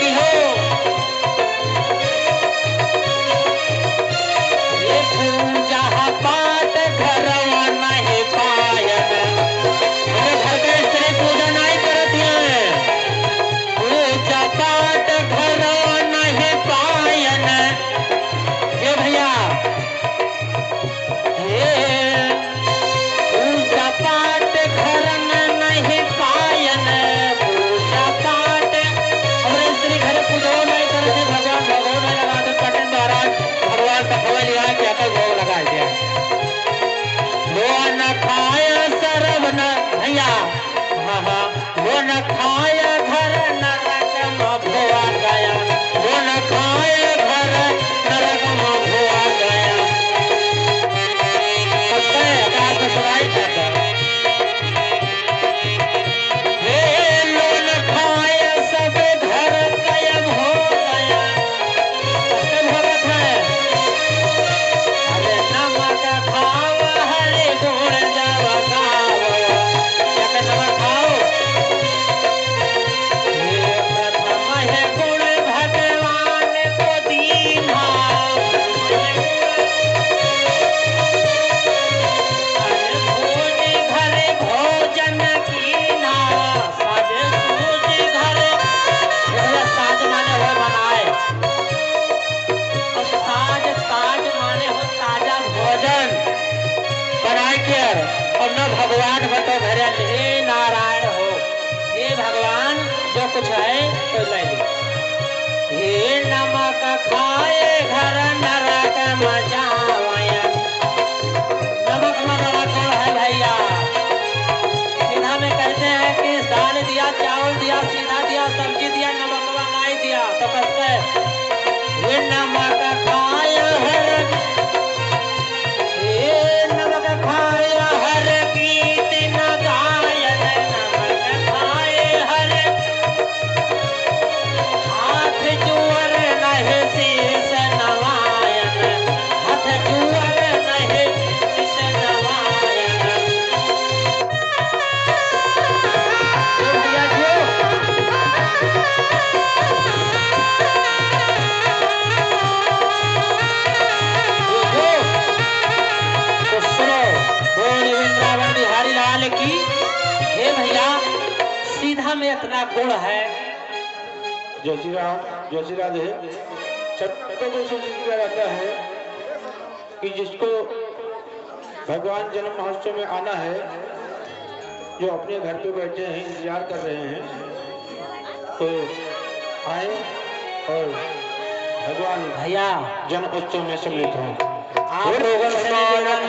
की हो ये पूजा पाठ घरवा नहीं पायन मेरे घर के स्त्री पूजा नहीं करती है पूजा पाठ घरवा नहीं पायन ये भैया ये पूजा पाठ घर में नहीं पायन पूजा पाठ हमारे स्त्री घर पूजा नहीं करते भगवान भगवान नहीं लगाते पटन द्वारा भगवान का खबर लिया क्या कर भोग लगा दिया वो न खाया सर्व न भैया हाँ हाँ वो न खाया घर नरक में भोआ गया वो न खाया घर नरक में भोआ गया सबसे आकाश में सुनाई देता हे लोन खाया सब घर कायम हो गया सबसे भगत है अरे नमक खाओ हरे गुण जब गाओ क्या कहते नमक खाओ ये प्रथम है गुण भगवान को दीना अरे भोज घरे भोजन कीना साज सूज घरे ये साज माने हो बनाए और साज ताज माने हो ताजा भोजन बनाए के और न भगवान बतो घरे हे नारायण हो हे भगवान जो कुछ है तो ले लो हे नमक खाए घर नरक मचावया नमक में बड़ा कौन है भैया सीधा में कहते हैं कि दाल दिया चावल दिया सीधा दिया सब्जी दिया नमक नहीं दिया तो कैसे ये नमक खाया हर ये नमक खाया हर गीत न गायन नमक खाए हर हाथ जुअर नहीं शीश नवायन हाथ जुअर नहीं शीश नवायन ये भैया जो तो सुनो बोल वृंदावन बिहारी लाल की हे भैया सीधा में इतना गुण है जय श्री राम जय श्री राधे। छठों को सूचित किया जाता है कि जिसको भगवान जन्म महोत्सव में आना है जो अपने घर पे बैठे हैं इंतजार कर रहे हैं तो आए और भगवान भैया जन्म उत्सव में सम्मिलित हों। आप लोगों से निवेदन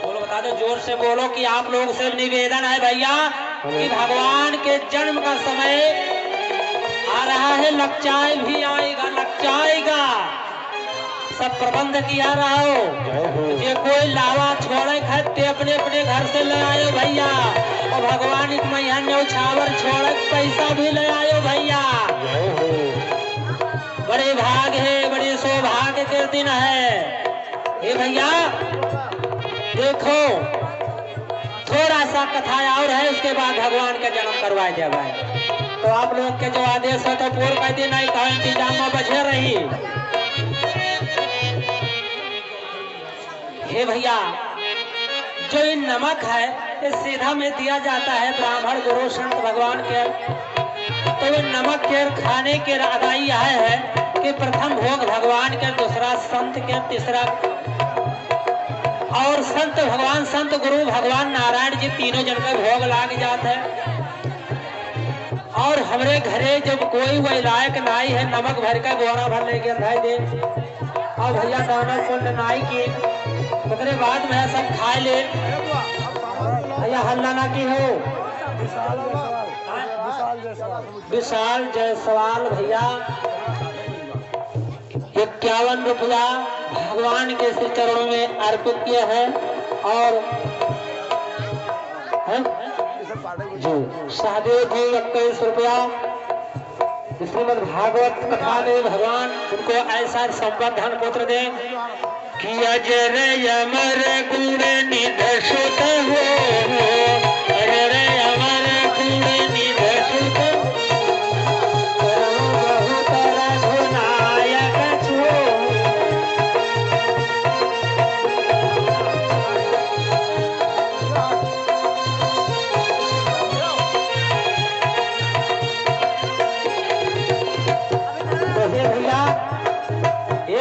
बोलो बता दो जोर से बोलो कि आप लोगों से निवेदन है भैया कि भगवान के जन्म का समय आ रहा है लक्षाएं भी आएगा लक्षाएगा सब प्रबंध किया रहा हो जय हो जे कोई लावा छोड़े खत्ते अपने अपने घर से ले आयो भैया और भगवान एक मैया न्यौछावर छोड़े पैसा भी ले आयो भैया जय हो बड़े भाग है बड़े सौभाग्य के दिन है ये भैया देखो थोड़ा सा कथा और है उसके बाद भगवान का जन्म करवाए जाए भाई तो आप लोग के जो आदेश है तो पूर्व कर दिन नहीं कहा इंतजाम में बचे रही हे भैया जो ये नमक है ये सीधा में दिया जाता है ब्राह्मण गुरु संत भगवान के तो ये नमक के खाने के अदाई यह है कि प्रथम भोग भगवान के दूसरा संत के तीसरा और संत भगवान संत गुरु भगवान नारायण जी तीनों जन का भोग लाग जाता है और हमरे घरे जब कोई वही लायक नाई है नमक भर का गोरा भर ले गया भाई दे और भैया दाना सुन नाई की उसके बाद में सब खा ले भैया हल्ला ना की हो विशाल जायसवाल भैया 51 रुपया भगवान के श्री चरणों में अर्पित किया है और जी सहदेव जी 21 रुपया श्रीमद भागवत कथा में भगवान उनको ऐसा संवर्धन पुत्र दे कि अजर अमर गुण निधि सुत हो अजर अमर गुण निधि सुत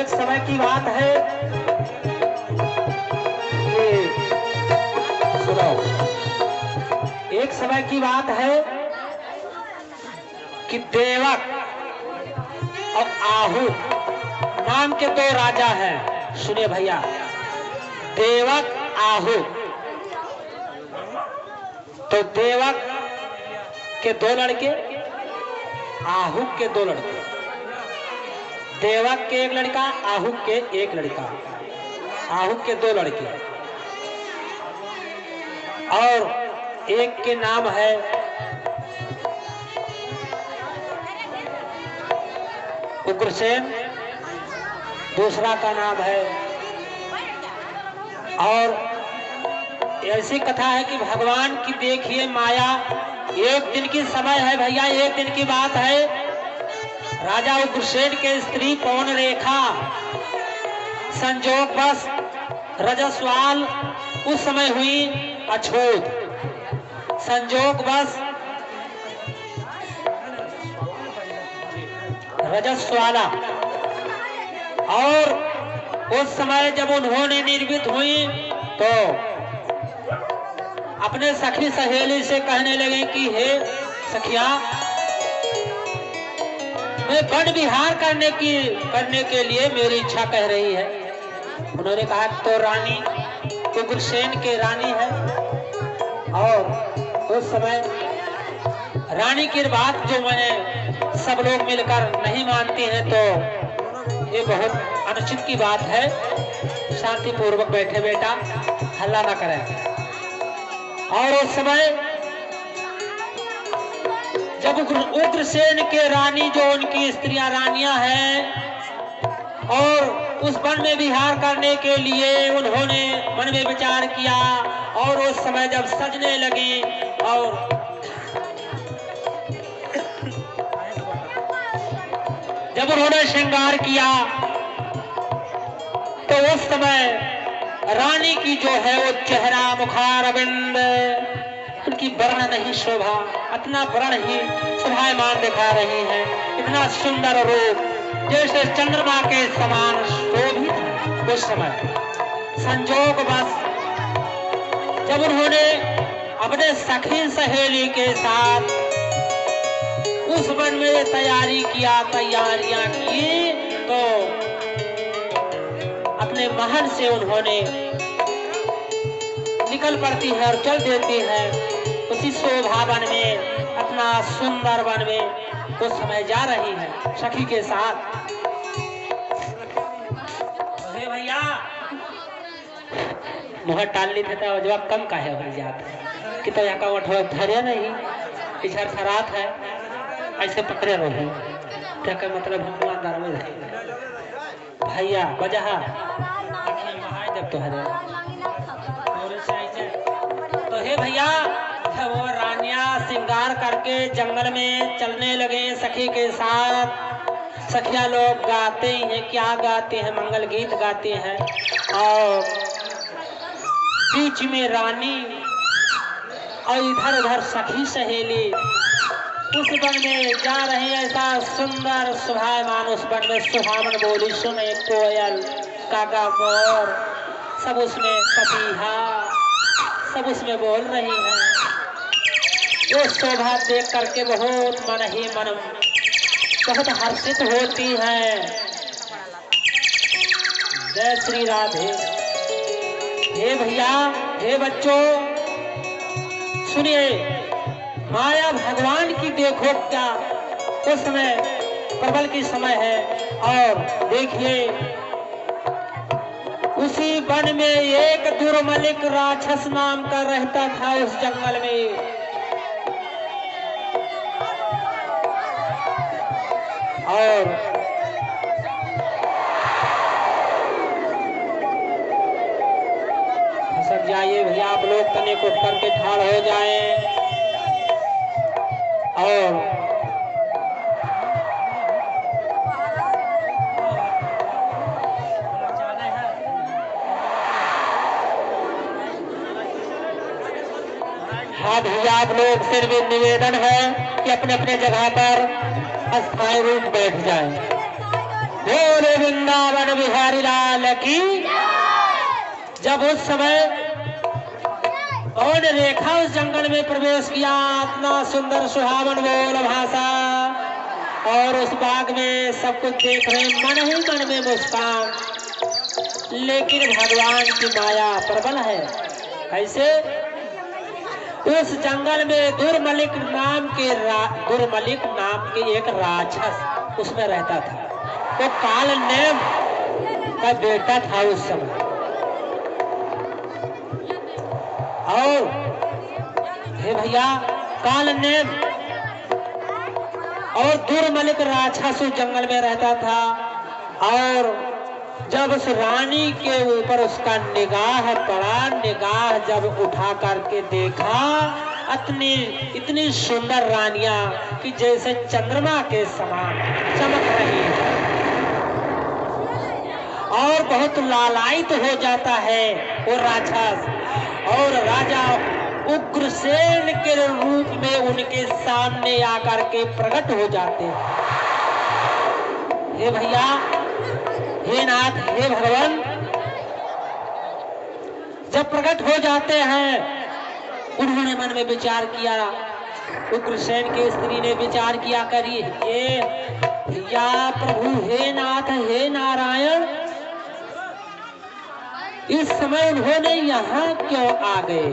एक समय की बात है, ये सुनो, एक समय की बात है कि देवक और आहू नाम के दो राजा हैं। सुनिए भैया, देवक आहू। तो देवक के दो लड़के, आहू के दो लड़के, देवक के एक लड़का, आहू के एक लड़का, आहू के दो लड़के, और एक के नाम है उग्रसेन, दूसरा का नाम है। और ऐसी कथा है कि भगवान की देखिए माया, एक दिन की समय है भैया, एक दिन की बात है। राजा उग्रसेन के स्त्री पवन रेखा संजोगवश रजस्वाल उस समय हुई अछूत, संजोगवश रजस्वाला। और उस समय जब उन्होंने निर्मित हुई तो अपने सखी सहेली से कहने लगे कि हे सखिया, मैं वन विहार करने के लिए मेरी इच्छा कह रही है। उन्होंने कहा तो रानी उग्रसेन के रानी है, और उस समय रानी की बात जो मैंने सब लोग मिलकर नहीं मानती हैं, तो ये बहुत अनुचित की बात है। शांति पूर्वक बैठे बेटा, हल्ला ना करें। और उस समय जब उग्रसेन के रानी, जो उनकी स्त्रियां रानियां हैं, और उस वन में विहार करने के लिए उन्होंने मन में विचार किया, और उस समय जब सजने लगी और जब उन्होंने श्रृंगार किया, तो उस समय रानी की जो है वो चेहरा, मुखारविंद, उनकी वर्ण नहीं शोभा, इतना वर्ण ही शोभायमान दिखा रही है, इतना सुंदर रूप जैसे चंद्रमा के समान शोभित। उस समय संजोग बस जब उन्होंने अपने सखी सहेली के साथ उस वन में तैयारियां की, तो अपने महल से उन्होंने निकल पड़ती है और चल देती है उसी शोभा वन में, अपना सुंदर वन में उस समय जा रही है सखी के साथ। अरे भैया मुहर टाल ली थे तो जवाब कम का है हो जाता कि तो यहाँ का धैर्य नहीं, इधर खराब है, ऐसे पकड़े रहो, क्या का मतलब हम अंदर में रहेंगे भैया वजह जब तो है। तो हे भैया, वो रानियां श्रृंगार करके जंगल में चलने लगे सखी के साथ। सखिया लोग गाते हैं, क्या गाते हैं, मंगल गीत गाते हैं, और बीच में रानी और इधर उधर सखी सहेली उस वन में जा रहे। ऐसा सुंदर सुभायमान उस वन में सुहावन बोली सुने कोयल, कागा मोर, सब उसमें पपीहा, सब उसमें बोल रही हैं। वो शोभा देख करके बहुत मन ही मन बहुत हर्षित होती है। जय श्री राधे। हे भैया, हे बच्चों, सुनिए, माया भगवान की देखो क्या, उस समय प्रबल की समय है। और देखिए उसी वन में एक दुर्मलिक राक्षस नाम का रहता था उस जंगल में। और सब जाइए भैया, आप लोग तने को उठ करके ठाड़ हो जाएं। और हाँ भैया, आप लोग से भी निवेदन है कि अपने अपने जगह पर अस्थायी रूप बैठ जाएं। बोले वृंदावन बिहारी लाल की। जब उस समय पवन रेखा उस जंगल में प्रवेश किया, इतना सुंदर सुहावन बोल भाषा, और उस बाग में सब कुछ देख रहे, मन ही मन में मुस्कान। लेकिन भगवान की माया प्रबल है। कैसे? उस जंगल में दुर्मलिक नाम के एक राक्षस उसमें रहता था। वो काल नेम का बेटा था उस समय। और हे भैया, काल नेम और दुर्मलिक राक्षस उस जंगल में रहता था। और जब उस रानी के ऊपर उसका निगाह पड़ा, निगाह जब उठा करके देखा, इतनी सुंदर रानियां कि जैसे चंद्रमा के समान चमक रही है, और बहुत लालायित हो जाता है वो राक्षस। और राजा उग्रसेन के रूप में उनके सामने आकर के प्रकट हो जाते हैं। हे भैया, हे नाथ, हे भगवान, जब प्रकट हो जाते हैं, उन्होंने मन में विचार किया, उग्रसेन के स्त्री ने विचार किया, करिए या प्रभु, हे नाथ, हे नारायण, इस समय उन्होंने यहाँ क्यों आ गए?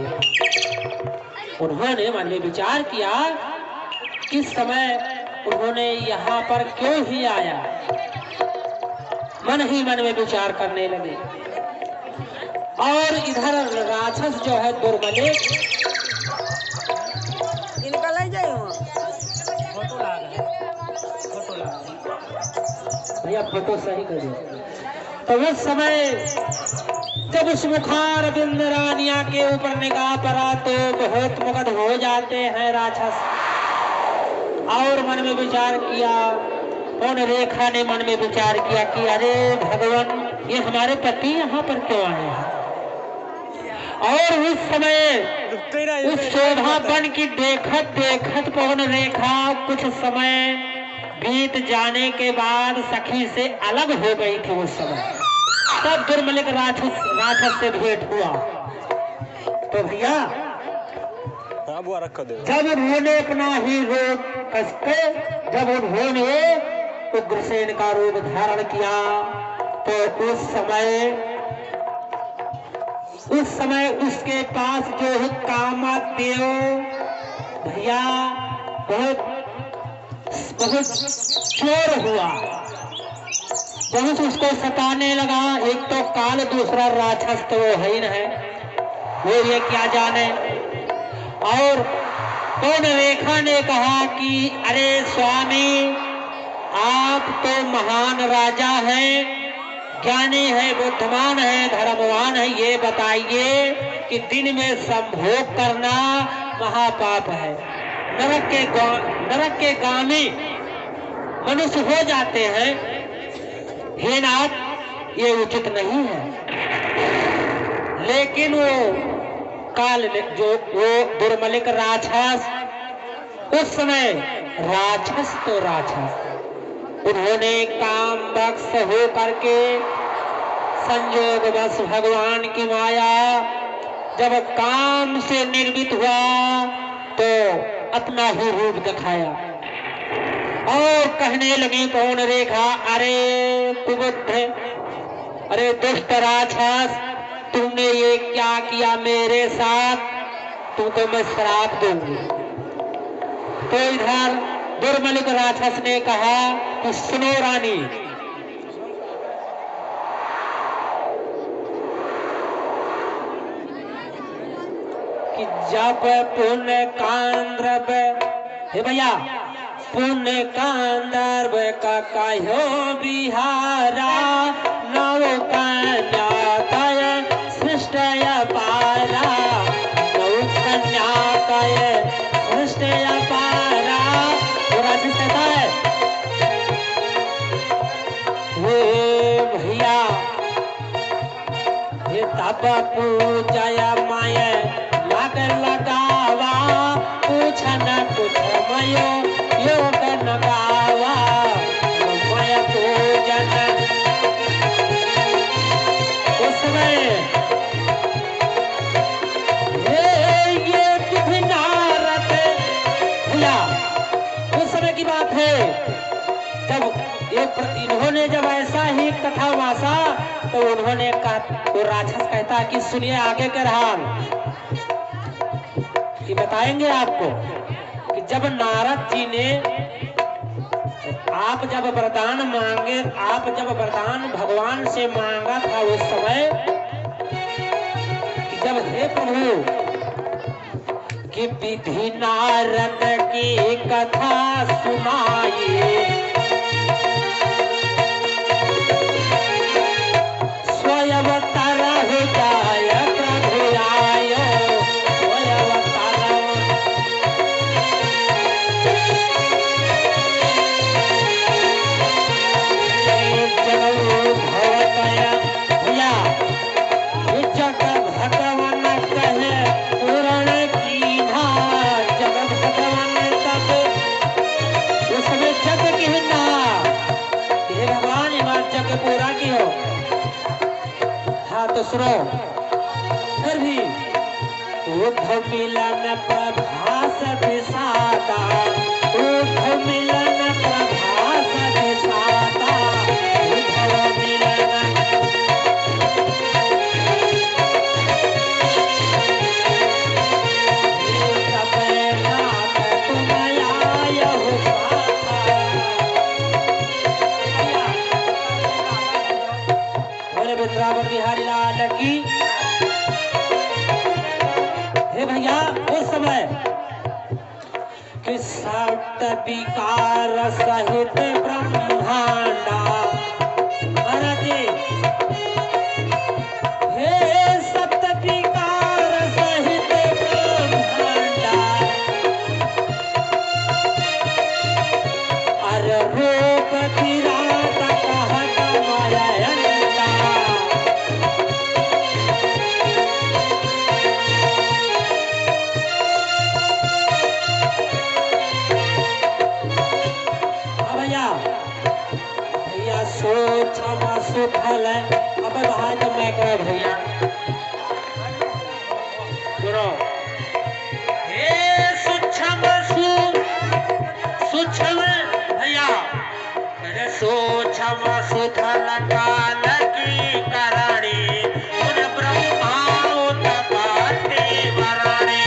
उन्होंने मन में विचार किया, किस समय उन्होंने यहाँ पर क्यों ही आया। मन ही मन में विचार करने लगे। और इधर राक्षस जो है दुर्मलिक, इनका ले जाए भैया फोटो सही कर दिया। तो उस समय जब उस मुखार बिंद रानिया के ऊपर निगाह पड़ा तो बहुत मुग्ध हो जाते हैं राक्षस। और मन में विचार किया, उन रेखा ने मन में विचार किया कि अरे भगवान, ये हमारे पति यहाँ पर क्यों आए हैं। और उस समय उस शोभा बन की देखत देखत पवन रेखा कुछ समय बीत जाने के बाद सखी से अलग हो गई थी। उस समय तब दुर्मलिक राक्षस से भेंट हुआ। तो भैया, जब उन्होंने अपना ही रूप कसके, जब उन्होंने उग्रसेन का रूप धारण किया, तो उस समय उसके पास जो है कामदेव भैया बहुत चोर हुआ, बहुत उसको सताने लगा। एक तो काल, दूसरा राक्षस, तो वो है ही नहीं, वो ये क्या जाने। और पवन रेखा ने कहा कि अरे स्वामी, आप तो महान राजा हैं, ज्ञानी है, बुद्धिमान है, धर्मवान है, ये बताइए कि दिन में संभोग करना महापाप है, नरक के गामी मनुष्य हो जाते हैं। हे नाथ, ये उचित नहीं है। लेकिन वो काल जो वो दुर्मलिक राक्षस, उस समय राक्षस तो राक्षस, उन्होंने काम बख्श हो करके संयोग बस भगवान की माया जब काम से निर्मित हुआ तो अपना ही रूप दिखाया और कहने लगी पवन रेखा, अरे कुबुद्धे, अरे दुष्ट राक्षस, तुमने ये क्या किया मेरे साथ, तुमको मैं श्राप दूंगी। तो इधर दुर्मलिक राक्षस ने कहा कि सुनो रानी, कि जब पुण्य कांद्रव, हे भैया, पुण्य कांदर्भ का कहो बिहारा, नव कन्या कय सृष्टय पारा, नव कन्या कय सृष्टय पारा। हे भैया, ये तब पूजया माय लाग लगावा, पूछ न कुछ मयो योग न गावा, मय पूजन तो उन्होंने कहा, वो राक्षस कहता है कि सुनिए आगे के हाल कि बताएंगे आपको कि जब नारद जी ने आप जब वरदान मांगे, आप जब वरदान भगवान से मांगा था उस समय कि जब हे प्रभु कि विधि नारद की कथा सुनाइए, स्वयं अवतार हो जाय प्रभु आयो, स्वयं अवतार पूरा की हो। हाँ तो सुनो फिर भी उद्धव मिलन प्रभास विषादा, उद्धव मिलन प्रभास विषादा, उद्धव मिलन तुम आय हो वृंदावन बिहारी लाल की। हे भैया उस समय कि सप्त विकार सहित ब्रह्मांडा, महाराज जी हे सप्त विकार सहित ब्रह्मांडा, अरे रूप विराट कहत माया सुफल है। अब बाहर तो मैं कह भैया सुनो, हे सूक्ष्म सूक्ष्म भैया, अरे सूक्ष्म सुथल काल की करणी, उन ब्रह्मा उत्पत्ति वरणी।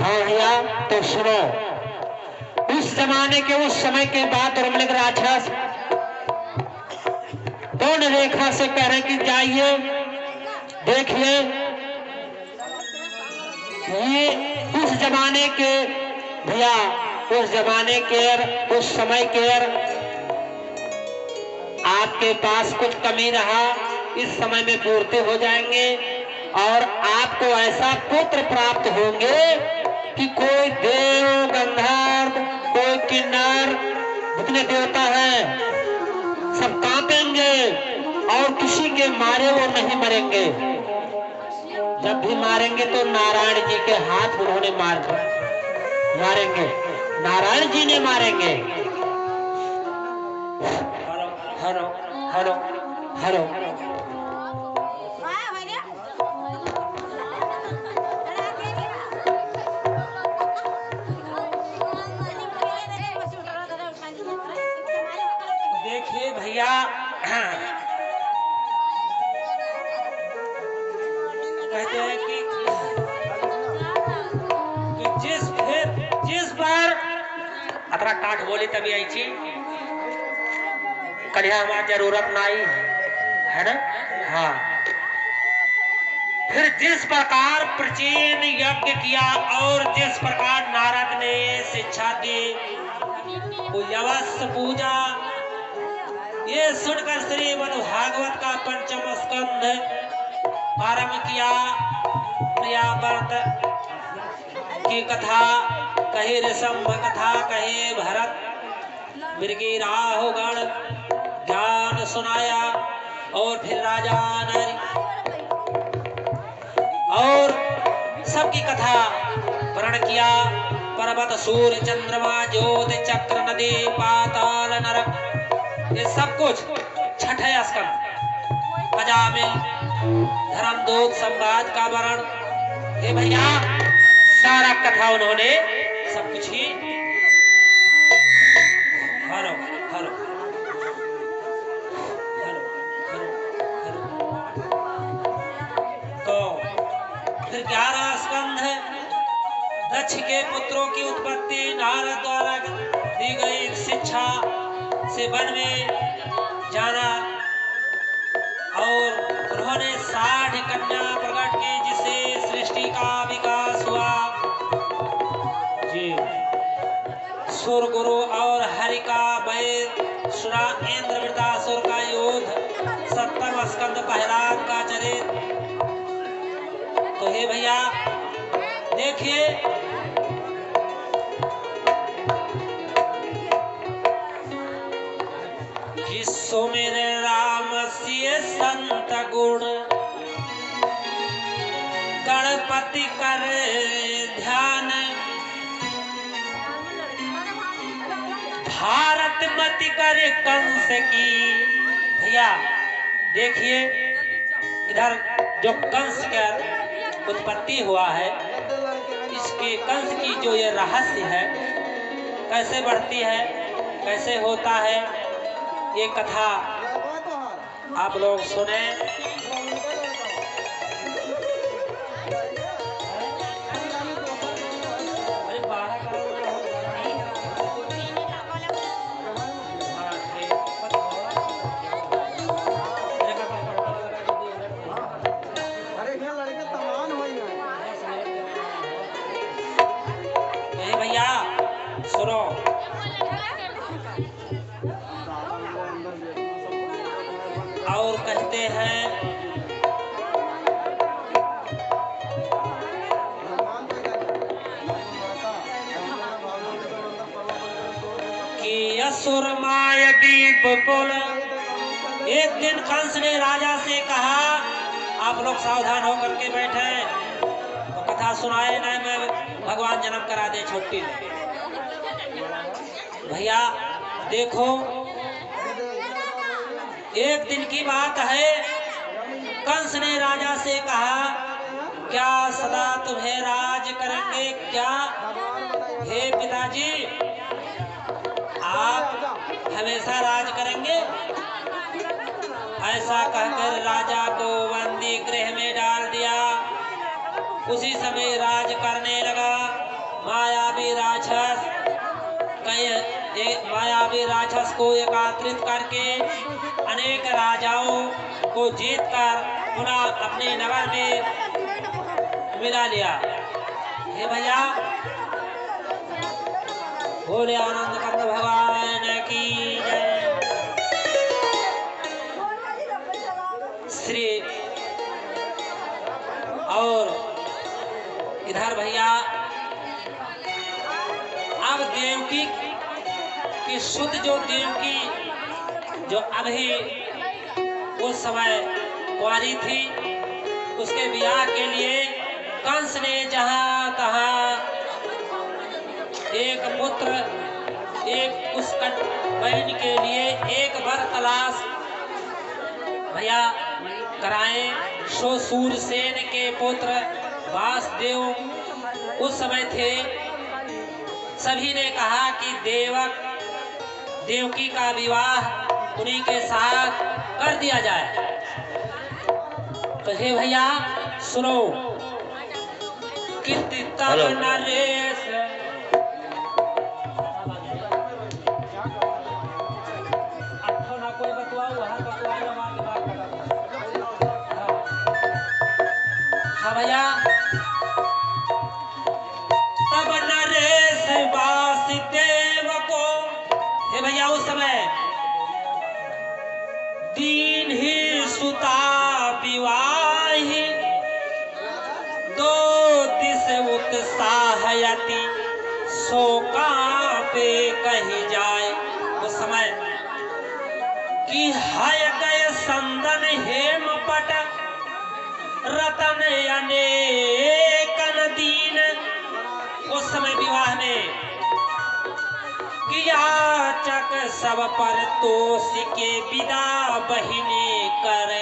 हाँ भैया, तो सुनो। उस जमाने के उस समय के बाद दुर्मलिक राक्षस दोन रेखा से कह रहे कि जाइए देखिए, ये उस जमाने के भैया, उस जमाने के उस समय के आपके पास कुछ कमी रहा, इस समय में पूर्ति हो जाएंगे और आपको ऐसा पुत्र प्राप्त होंगे कि कोई देव, गंधर्व, कोई किन्नर, जितने देवता हैं सब कांपेंगे और किसी के मारे वो नहीं मरेंगे। जब भी मारेंगे तो नारायण जी के हाथ उन्होंने मारेंगे, नारायण जी ने मारेंगे। हेलो हेलो हेलो, देखिए भैया, कहते हैं कि जिस बार अतरा काठ बोली तभी आई थी, कलिया हमारी जरूरत नहीं है ना। हाँ, फिर जिस प्रकार प्राचीन यज्ञ किया और जिस प्रकार नारद ने शिक्षा दी, अवश्य पूजा, ये सुनकर श्रीमद् भागवत का पंचम स्कंध आरंभ किया। प्रियाव्रत की कथा कही, ऋषभ कथा कही, भरत मृगी राहुगण ज्ञान सुनाया और फिर राजा नर और सबकी कथा वर्णन किया। पर्वत, सूर्य, चंद्रमा, ज्योति, चक्र, नदी, पाताल, नरक, ये सब कुछ छठे स्कंद अजामिल धर्मदूत संवाद का वर्णन। ये भैया सारा कथा उन्होंने सब कुछ ही हरो हरो हरो हरो तो फिर 11 स्कंध है। दक्ष के पुत्रों की उत्पत्ति, नारद द्वारा दी गई शिक्षा से वन में जाना और उन्होंने 60 कन्या प्रकट की, जिससे सृष्टि का विकास हुआ। जी, सुर गुरु और हरि का वैर सुना, इंद्र वृतासुर का युद्ध, 7वां स्कंद प्रहलाद का चरित्र। तो हे भैया देखिए, मेरे राम सिय संत गुण, गणपति कर ध्यान, भारत मति कर कंस की। भैया देखिए, इधर जो कंस का उत्पत्ति हुआ है, इसके कंस की जो ये रहस्य है, कैसे बढ़ती है, कैसे होता है, ये कथा आप लोग सुने। भैया सुनो, और कहते हैं कि असुर माय दीप कुल। एक दिन कंस ने राजा से कहा, आप लोग सावधान होकर के बैठे, तो कथा सुनाए नहीं, मैं भगवान जन्म करा दे छोटी। भैया देखो, एक दिन की बात है, कंस ने राजा से कहा, क्या सदा तुम्हें राज करेंगे क्या? हे पिताजी, आप हमेशा राज करेंगे? ऐसा कहकर राजा को बंदी गृह में डाल दिया। उसी समय राज करने लगा। एक मायावी राक्षस को एकत्रित करके अनेक राजाओं को जीतकर पुनः अपने नगर में मिला लिया। हे भैया, बोले आनंद कंद भगवान की जय। श्री और इधर भैया अब देवकी की शुद्ध जो देवकी जो अभी उस समय कुंवारी थी, उसके ब्याह के लिए कंस ने जहां तहां एक पुत्र एक उस बहन के लिए एक वर तलाश भैया कराए। सो सूरसेन के पुत्र वासुदेव उस समय थे। सभी ने कहा कि देवकी का विवाह उन्हीं के साथ कर दिया जाए। तो हे भैया सुनो, कीर्ति तब नरेश कोई बतवा हाँ भैया, तब नरेश वासुदेव को, हे भैया उस समय दीन ही सुता विवाही दो दिस उत्साहयति शोका पे कही जाए। उस समय कि हाय गए संदन हेम पट रतन अनेकन दीन। उस समय विवाह में किया चक सब पर तोष के विदा बहिनी कर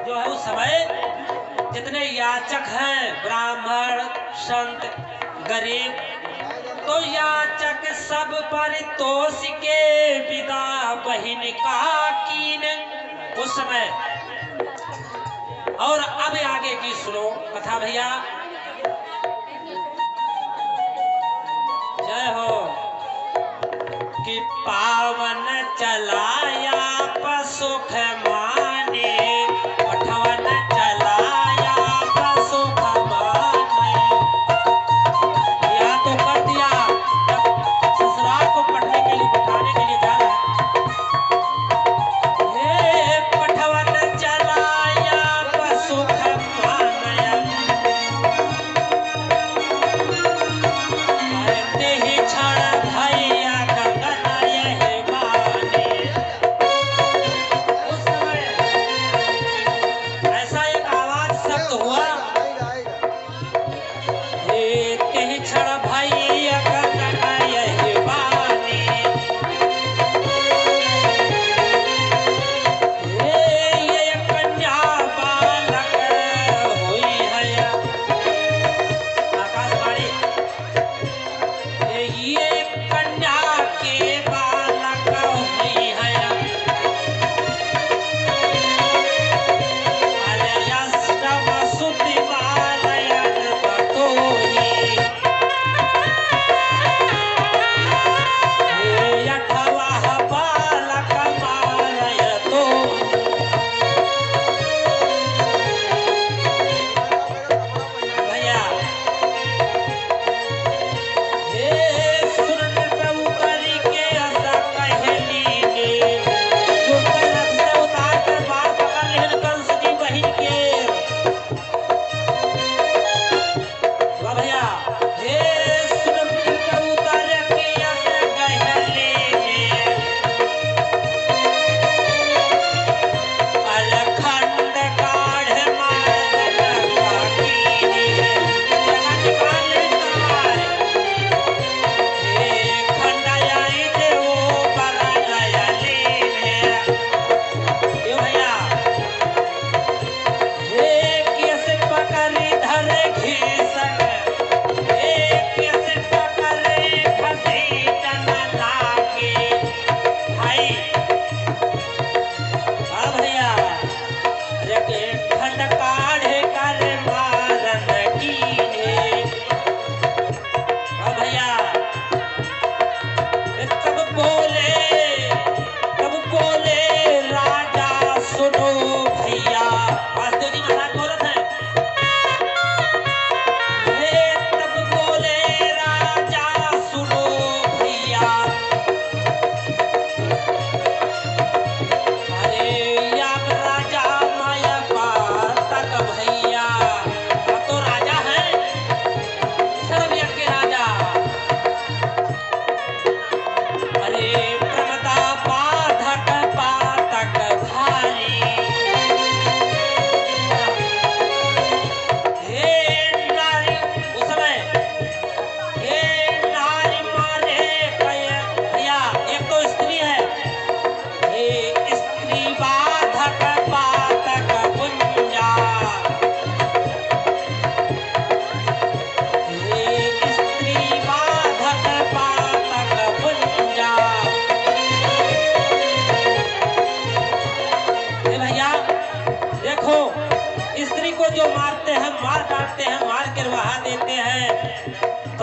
जो है उस समय जितने याचक हैं ब्राह्मण संत गरीब, तो याचक सब पर तोष के विदा बहिन का कीन उस समय। और अब आगे की सुनो कथा भैया, जय हो। कि पावन चलाया पसुख माने, पठवन चलाया पसुख माने। या तो कर दिया, ससुराल को पढ़ने के लिए बिठाने के लिए जा रहा है। पठवन चलाया पसुख माने, करते ही क्षण भैया कंगन यह माने। उस समय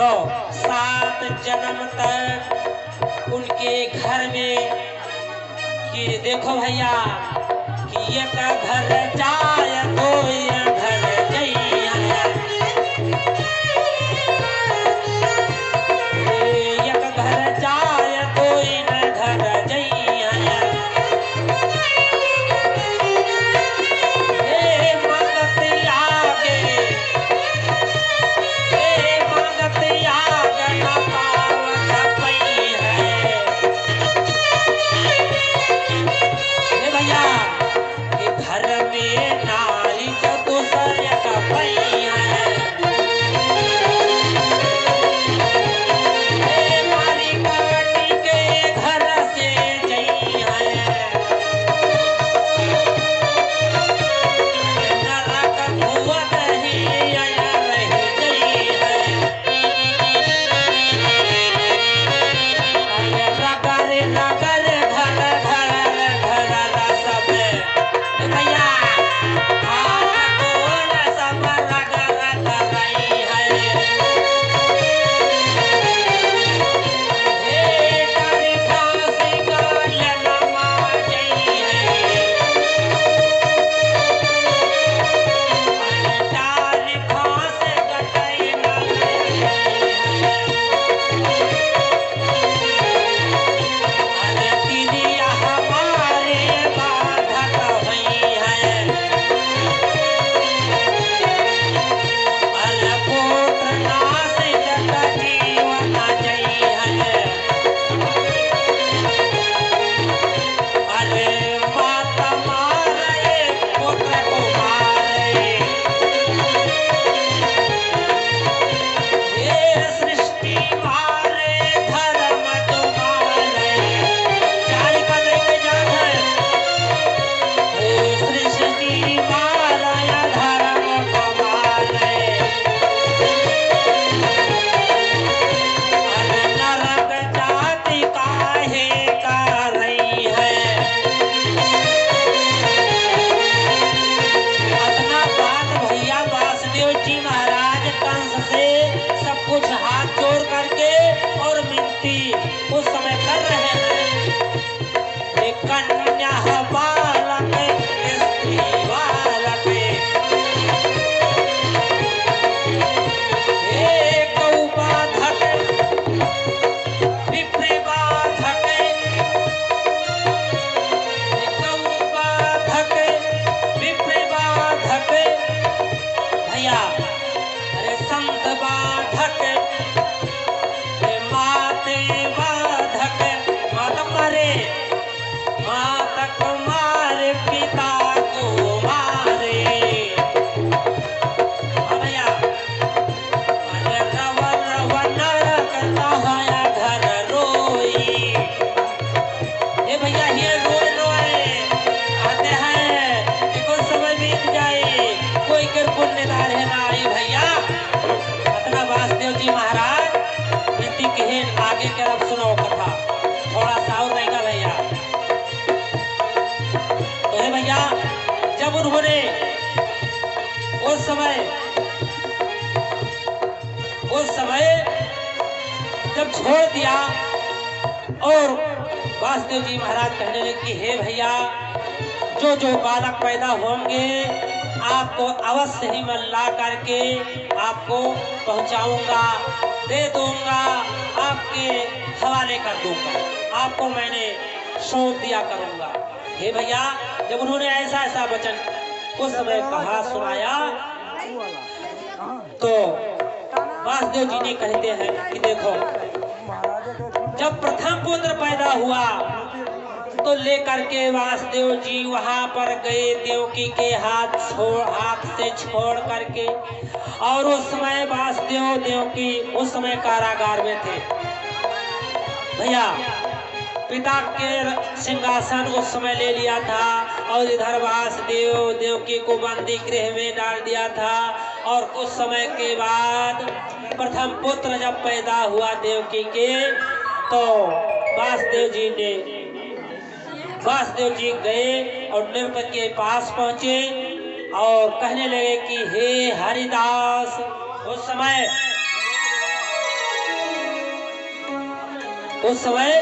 तो 7 जन्म तक उनके घर में कि देखो भैया कि एक घर जाय कोई घर जइया, एक घर जाय कोई न घर जइया, हे मांगत आगे, हे मांगत आगे न पावत पई है। हे भैया कि घर में नारी जो दूसर का पई है, हे मारी काटी के घर से जई है, नरक धुआं ही आया रही गई है। नगर नगर घर घर घर सब भैया कौन सब नगर कर रही है। हे तारी फांसी का जन्म जई है, तारी फांसी कटई न गई है। अरे तिनिया हमारे बाधक भई है, अरे पुत्र नाश जग जीवन जई है, अरे माता मारे पुत्र को मारे, हे सृष्टि मारे धर्म तो मारे, चारी का लेके जात है। हे सृष्टि मारा धर्म को मारे, अरे नरक जाति काहे कर रही है। अपना बात भैया वासुदेव जी महाराज कंस से सब कुछ हाथ जोड़ करके और मिनती उस समय कर रहे हैं। हे कन्या बालक स्त्री बालक, हे गौ बाधक विप्र बाधक, हे गौ बाधक विप्र बाधक भैया, अरे संत बाधक, हे माते बाधक, माता मारे, माता को मारे पिता को मारे। भैया अरे रव रव नरक तहाया घर रोई। हे भैया ये रोए रोए आते हैं कि कुछ समय बीत जाए, कोई कर पुण्यदार है ना आई भैया। अपना वासुदेव जी महाराज विनती कहे आगे के अब सुनो कथा, थोड़ा सा और रहेगा भैया। तो हे भैया जब उन्होंने उस समय जब छोड़ दिया और वासुदेव जी महाराज कहने लगे कि हे भैया जो जो बालक पैदा होंगे आपको अवश्य ही मैं ला करके आपको पहुंचाऊंगा, दे दूंगा, आपके हवाले कर दूंगा, आपको मैंने सौंप दिया करूंगा। हे भैया जब उन्होंने ऐसा ऐसा वचन उस समय कहा सुनाया तो वासुदेव जी ने कहते हैं कि देखो जब प्रथम पुत्र पैदा हुआ तो लेकर के वासुदेव जी वहां पर गए, देवकी के हाथ से छोड़ करके, और उस समय वासुदेव देवकी उस समय कारागार में थे भैया। पिता के सिंहासन उस समय ले लिया था और इधर वासुदेव देवकी को बंदी गृह में डाल दिया था। और कुछ समय के बाद प्रथम पुत्र जब पैदा हुआ देवकी के, तो वासुदेव जी गए और नृप के पास पहुंचे और कहने लगे कि हे हरिदास। उस समय उस समय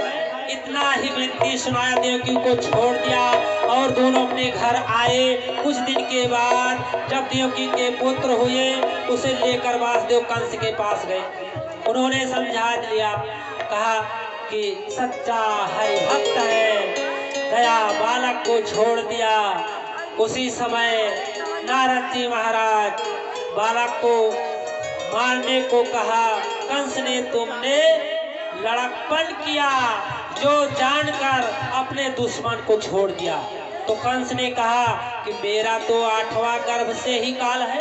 इतना ही विनती सुनाया, देवकी को छोड़ दिया और दोनों अपने घर आए। कुछ दिन के बाद जब देवकी के पुत्र हुए, उसे लेकर वासुदेव कंस के पास गए। उन्होंने समझा दिया, कहा कि सच्चा हरि भक्त है, दया बालक को छोड़ दिया। उसी समय नारद जी महाराज बालक को मारने को कहा। कंस ने तुमने लड़कपन किया, जो जानकर अपने दुश्मन को छोड़ दिया। तो कंस ने कहा कि मेरा तो 8वां गर्भ से ही काल है।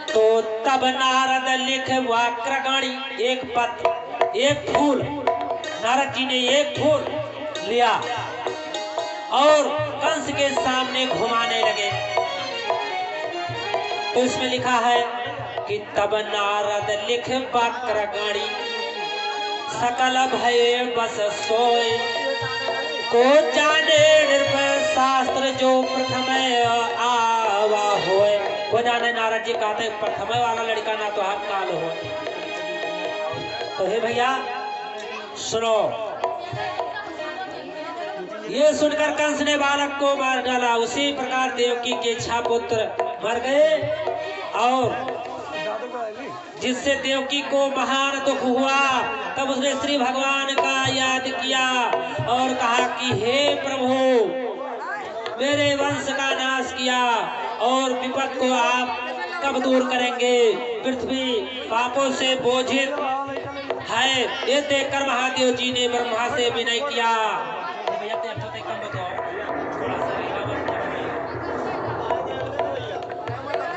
तो तब नारद लिख वाक्रगणी, एक पत्र, एक फूल, नारद जी ने एक फूल लिया और कंस के सामने घुमाने लगे। तो इसमें लिखा है कि तब नारद लिख वाक्रगणी, सकल भय बस सोए, को जाने निर्भय शास्त्र जो प्रथम आवा होए। वो जाने नारद जी कहते प्रथम वाला लड़का ना तो हम काल हो। तो हे भैया सुनो, ये सुनकर कंस ने बालक को मार डाला। उसी प्रकार देवकी के 6 पुत्र मर गए और जिससे देवकी को महान दुख हुआ। तब उसने श्री भगवान का याद किया और कहा कि हे प्रभु, मेरे वंश का नाश किया और विपद को आप कब दूर करेंगे? पृथ्वी पापों से बोझित है। ये देखकर महादेव जी ने ब्रह्मा से विनय किया।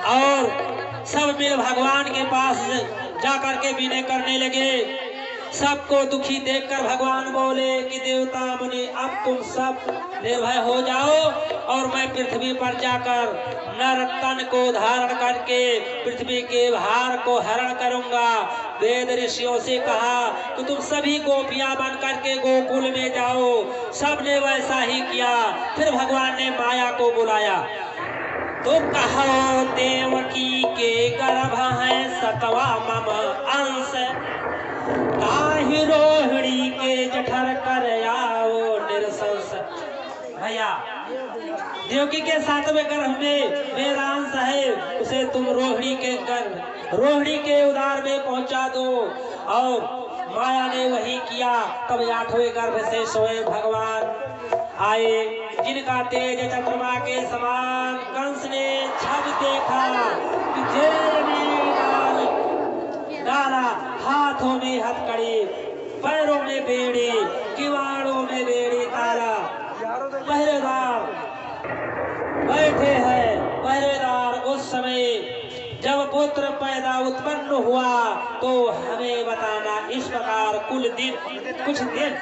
और सब मिल भगवान के पास जाकर के विनय करने लगे। सबको दुखी देखकर भगवान बोले कि देवता मुनि, अब तुम सब निर्भय हो जाओ और मैं पृथ्वी पर जाकर नर तन को धारण करके पृथ्वी के भार को हरण करूंगा। वेद ऋषियों से कहा कि तुम सभी गोपियां बन करके गोकुल में जाओ। सबने वैसा ही किया। फिर भगवान ने माया को बुलाया। तो कहो देवकी के गर्भ है 7वां मम अंश, ताहि रोहिणी के जठर कर आओ निरसंस। भैया देवकी के 7वें गर्भ में मेरा अंश है, उसे तुम रोहिणी के उदर में पहुंचा दो। और माया ने वही किया। तब 8वें गर्भ से स्वयं भगवान आए, जिनका तेज चंद्रमा के समान। कंस ने छवि देखा कि जेल में डाला, हाथों में हथकड़ी, पैरों में बेड़ी, किवाड़ों में बेड़ी ताला। पहरेदार बैठे हैं। पहरेदार उस समय जब पुत्र पैदा उत्पन्न हुआ तो हमें बताना। इस प्रकार कुछ दिन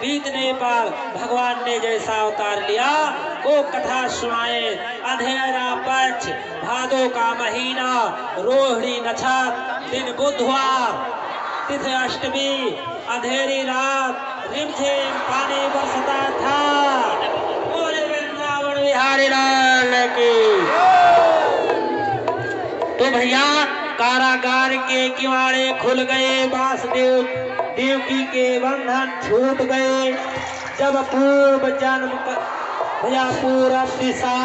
बीतने पर भगवान ने जैसा अवतार लिया वो कथा सुनाए। अंधेरा पक्ष, भादो का महीना, रोहिणी नक्षत्र, दिन बुधवार, तिथि अष्टमी, अंधेरी रात, रिमझिम पानी बरसता था। बोले वृंदावन बिहारी लाल की। तो भैया कारागार के किवाड़े खुल गए। वासुदेव देवकी के बंधन छूट गए। जब पूर्व जन्म भैया पूरब दिशा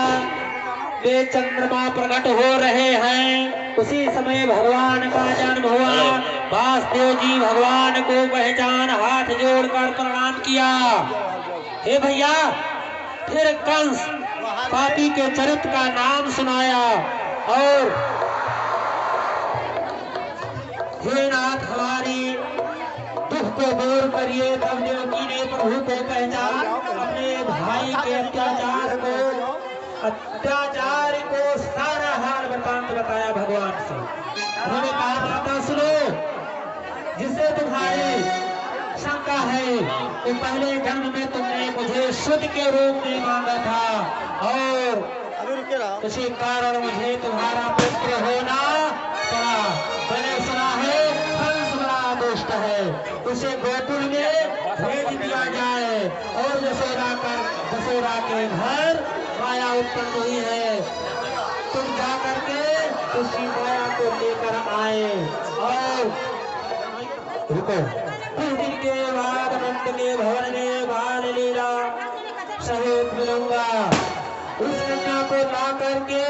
में चंद्रमा प्रकट हो रहे हैं, उसी समय भगवान का जन्म हुआ। वासुदेव जी भगवान को पहचान हाथ जोड़कर प्रणाम किया। हे भैया फिर कंस पापी के चरित्र का नाम सुनाया और हे नाथ हमारी दुख को दूर करिए। तब देवकी ने प्रभु को पहचान अपने भाई के अत्याचार को सारा हाल वृतांत बताया भगवान से। उन्होंने कहा माता सुनो, जिससे तुम्हारी शंका है कि पहले जन्म में तुमने मुझे शुद्ध के रूप में मांगा था और उसी कारण मुझे तुम्हारा पुत्र होना पड़ा। मैंने सुना है कंस बड़ा दुष्ट है, उसे गोकुल में भेज दिया जाए और यशोदा के घर माया उत्पन्न हुई है। तुम जा करके उसी माया को लेकर आए और रुको। कुछ दिन के बाद अनंत के भवन में बाल लीला सहित मिलूंगा। उस कन्या को ला करके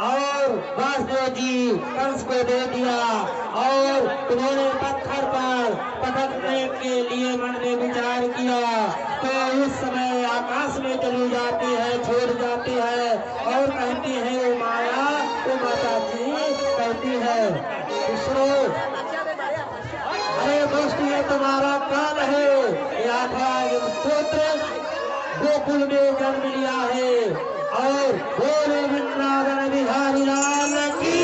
और वासुदेव जी कंस को दे दिया और उन्होंने पत्थर पर पटकने के लिए मन में विचार किया तो उस समय आकाश में चली जाती है, छोड़ जाती है और कहती है वो माया, वो माता जी कहती है दूसरो अरे दोस्त ये तुम्हारा काल है, ये पुत्र गोकुल में जन्म लिया है और बोले वृंदावन बिहारी लाल की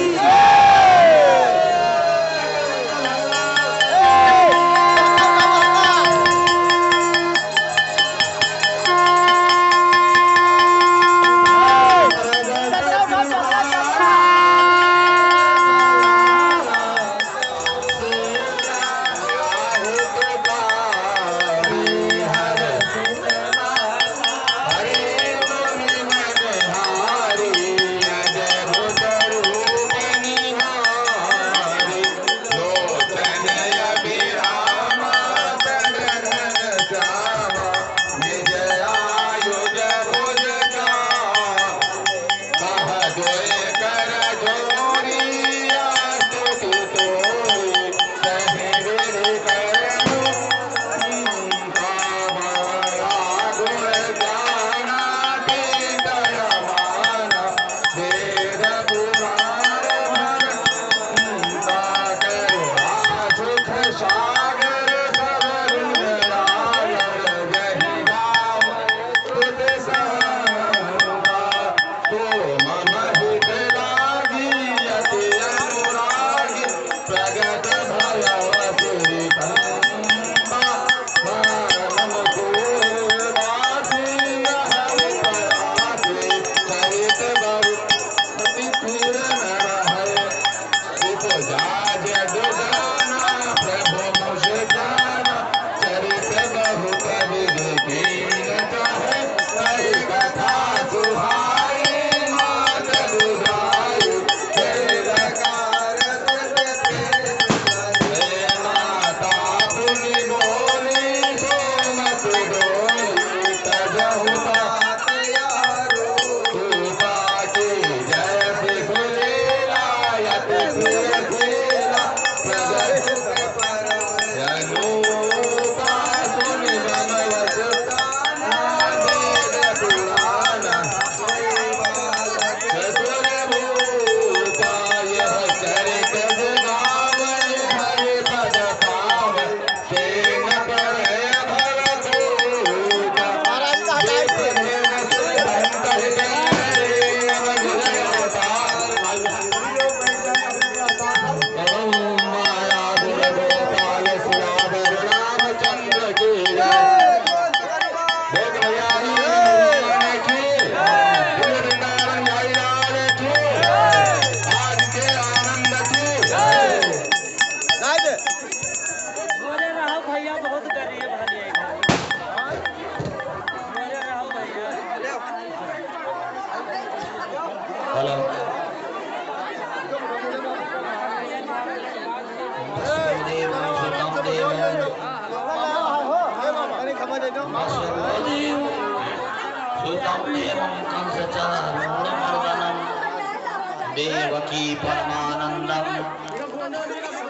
देवकी परमानंदम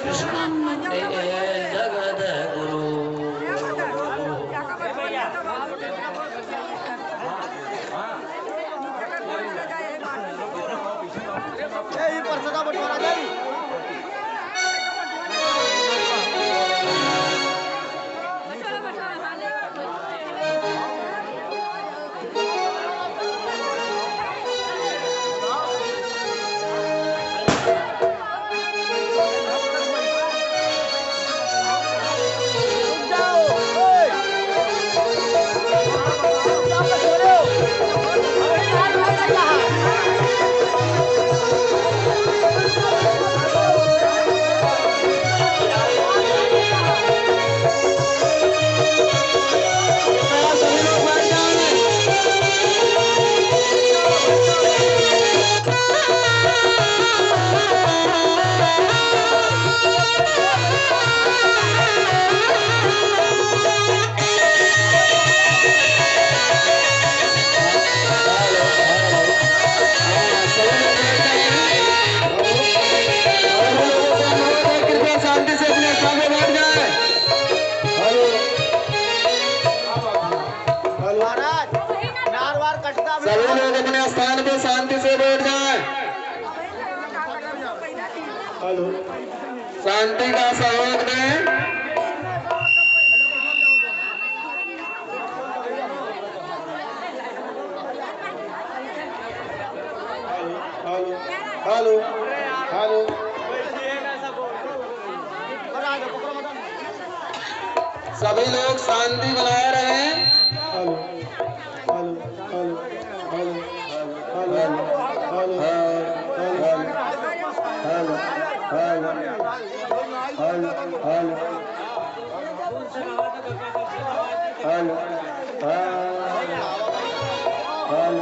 कृष्णं वंदे जगद्गुरु। महाराज नारवार कटता सभी लोग अपने स्थान पे शांति से बैठ जाएं। हेलो, शांति का सहयोग दें। हेलो हेलो, सभी लोग शांति बनाए रहें। Hello hello hello hello hello hello hello hello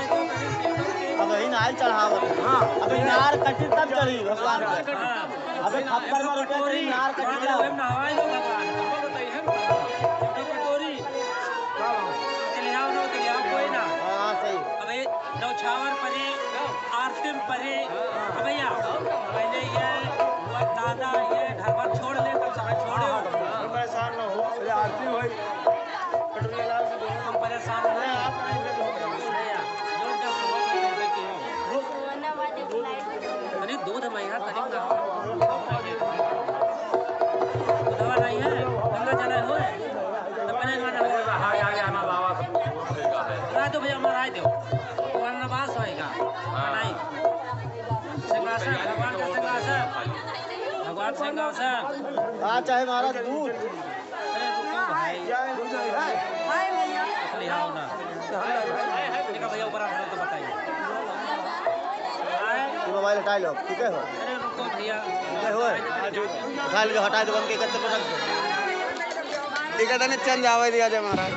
अब ही नाल चढ़ावत अब नार कटी तब चढ़ी भगवान के अबे खप्पर में रुपया चढ़ी नार कटी तब नहवाई दो भगवान हमको बताइए कटोरी चले आओ ना चले आओ कोई ना हां सही अबे नौछावर परे आरती में परे भैया पहले ये वो दादा ये घर पर छोड़ ले तब सब छोड़े परेशान न हो आरती होई कटोरी लाल से दोनों परेशान हो आप दूध में यहाँ तरीक ना दूधवा नहीं है गंगा जल हो अपने गाना होगा हाँ आ गया ना बाबा राय दो भैया हमारा राय दो वरनवास होएगा नहीं सिंहासन भगवान का सिंहासन भगवान सिंहासन हाँ चाहे महाराज दूध अरे रुको भाई हाय भैया ले आओ ना देखा भैया ऊपर आ तो बताइए मोबाइल हटा लो ठीक है हो अरे रुको भैया हो उठा लो हटा दो के करते रख दो ठीक है तने चल जावे दिया जे महाराज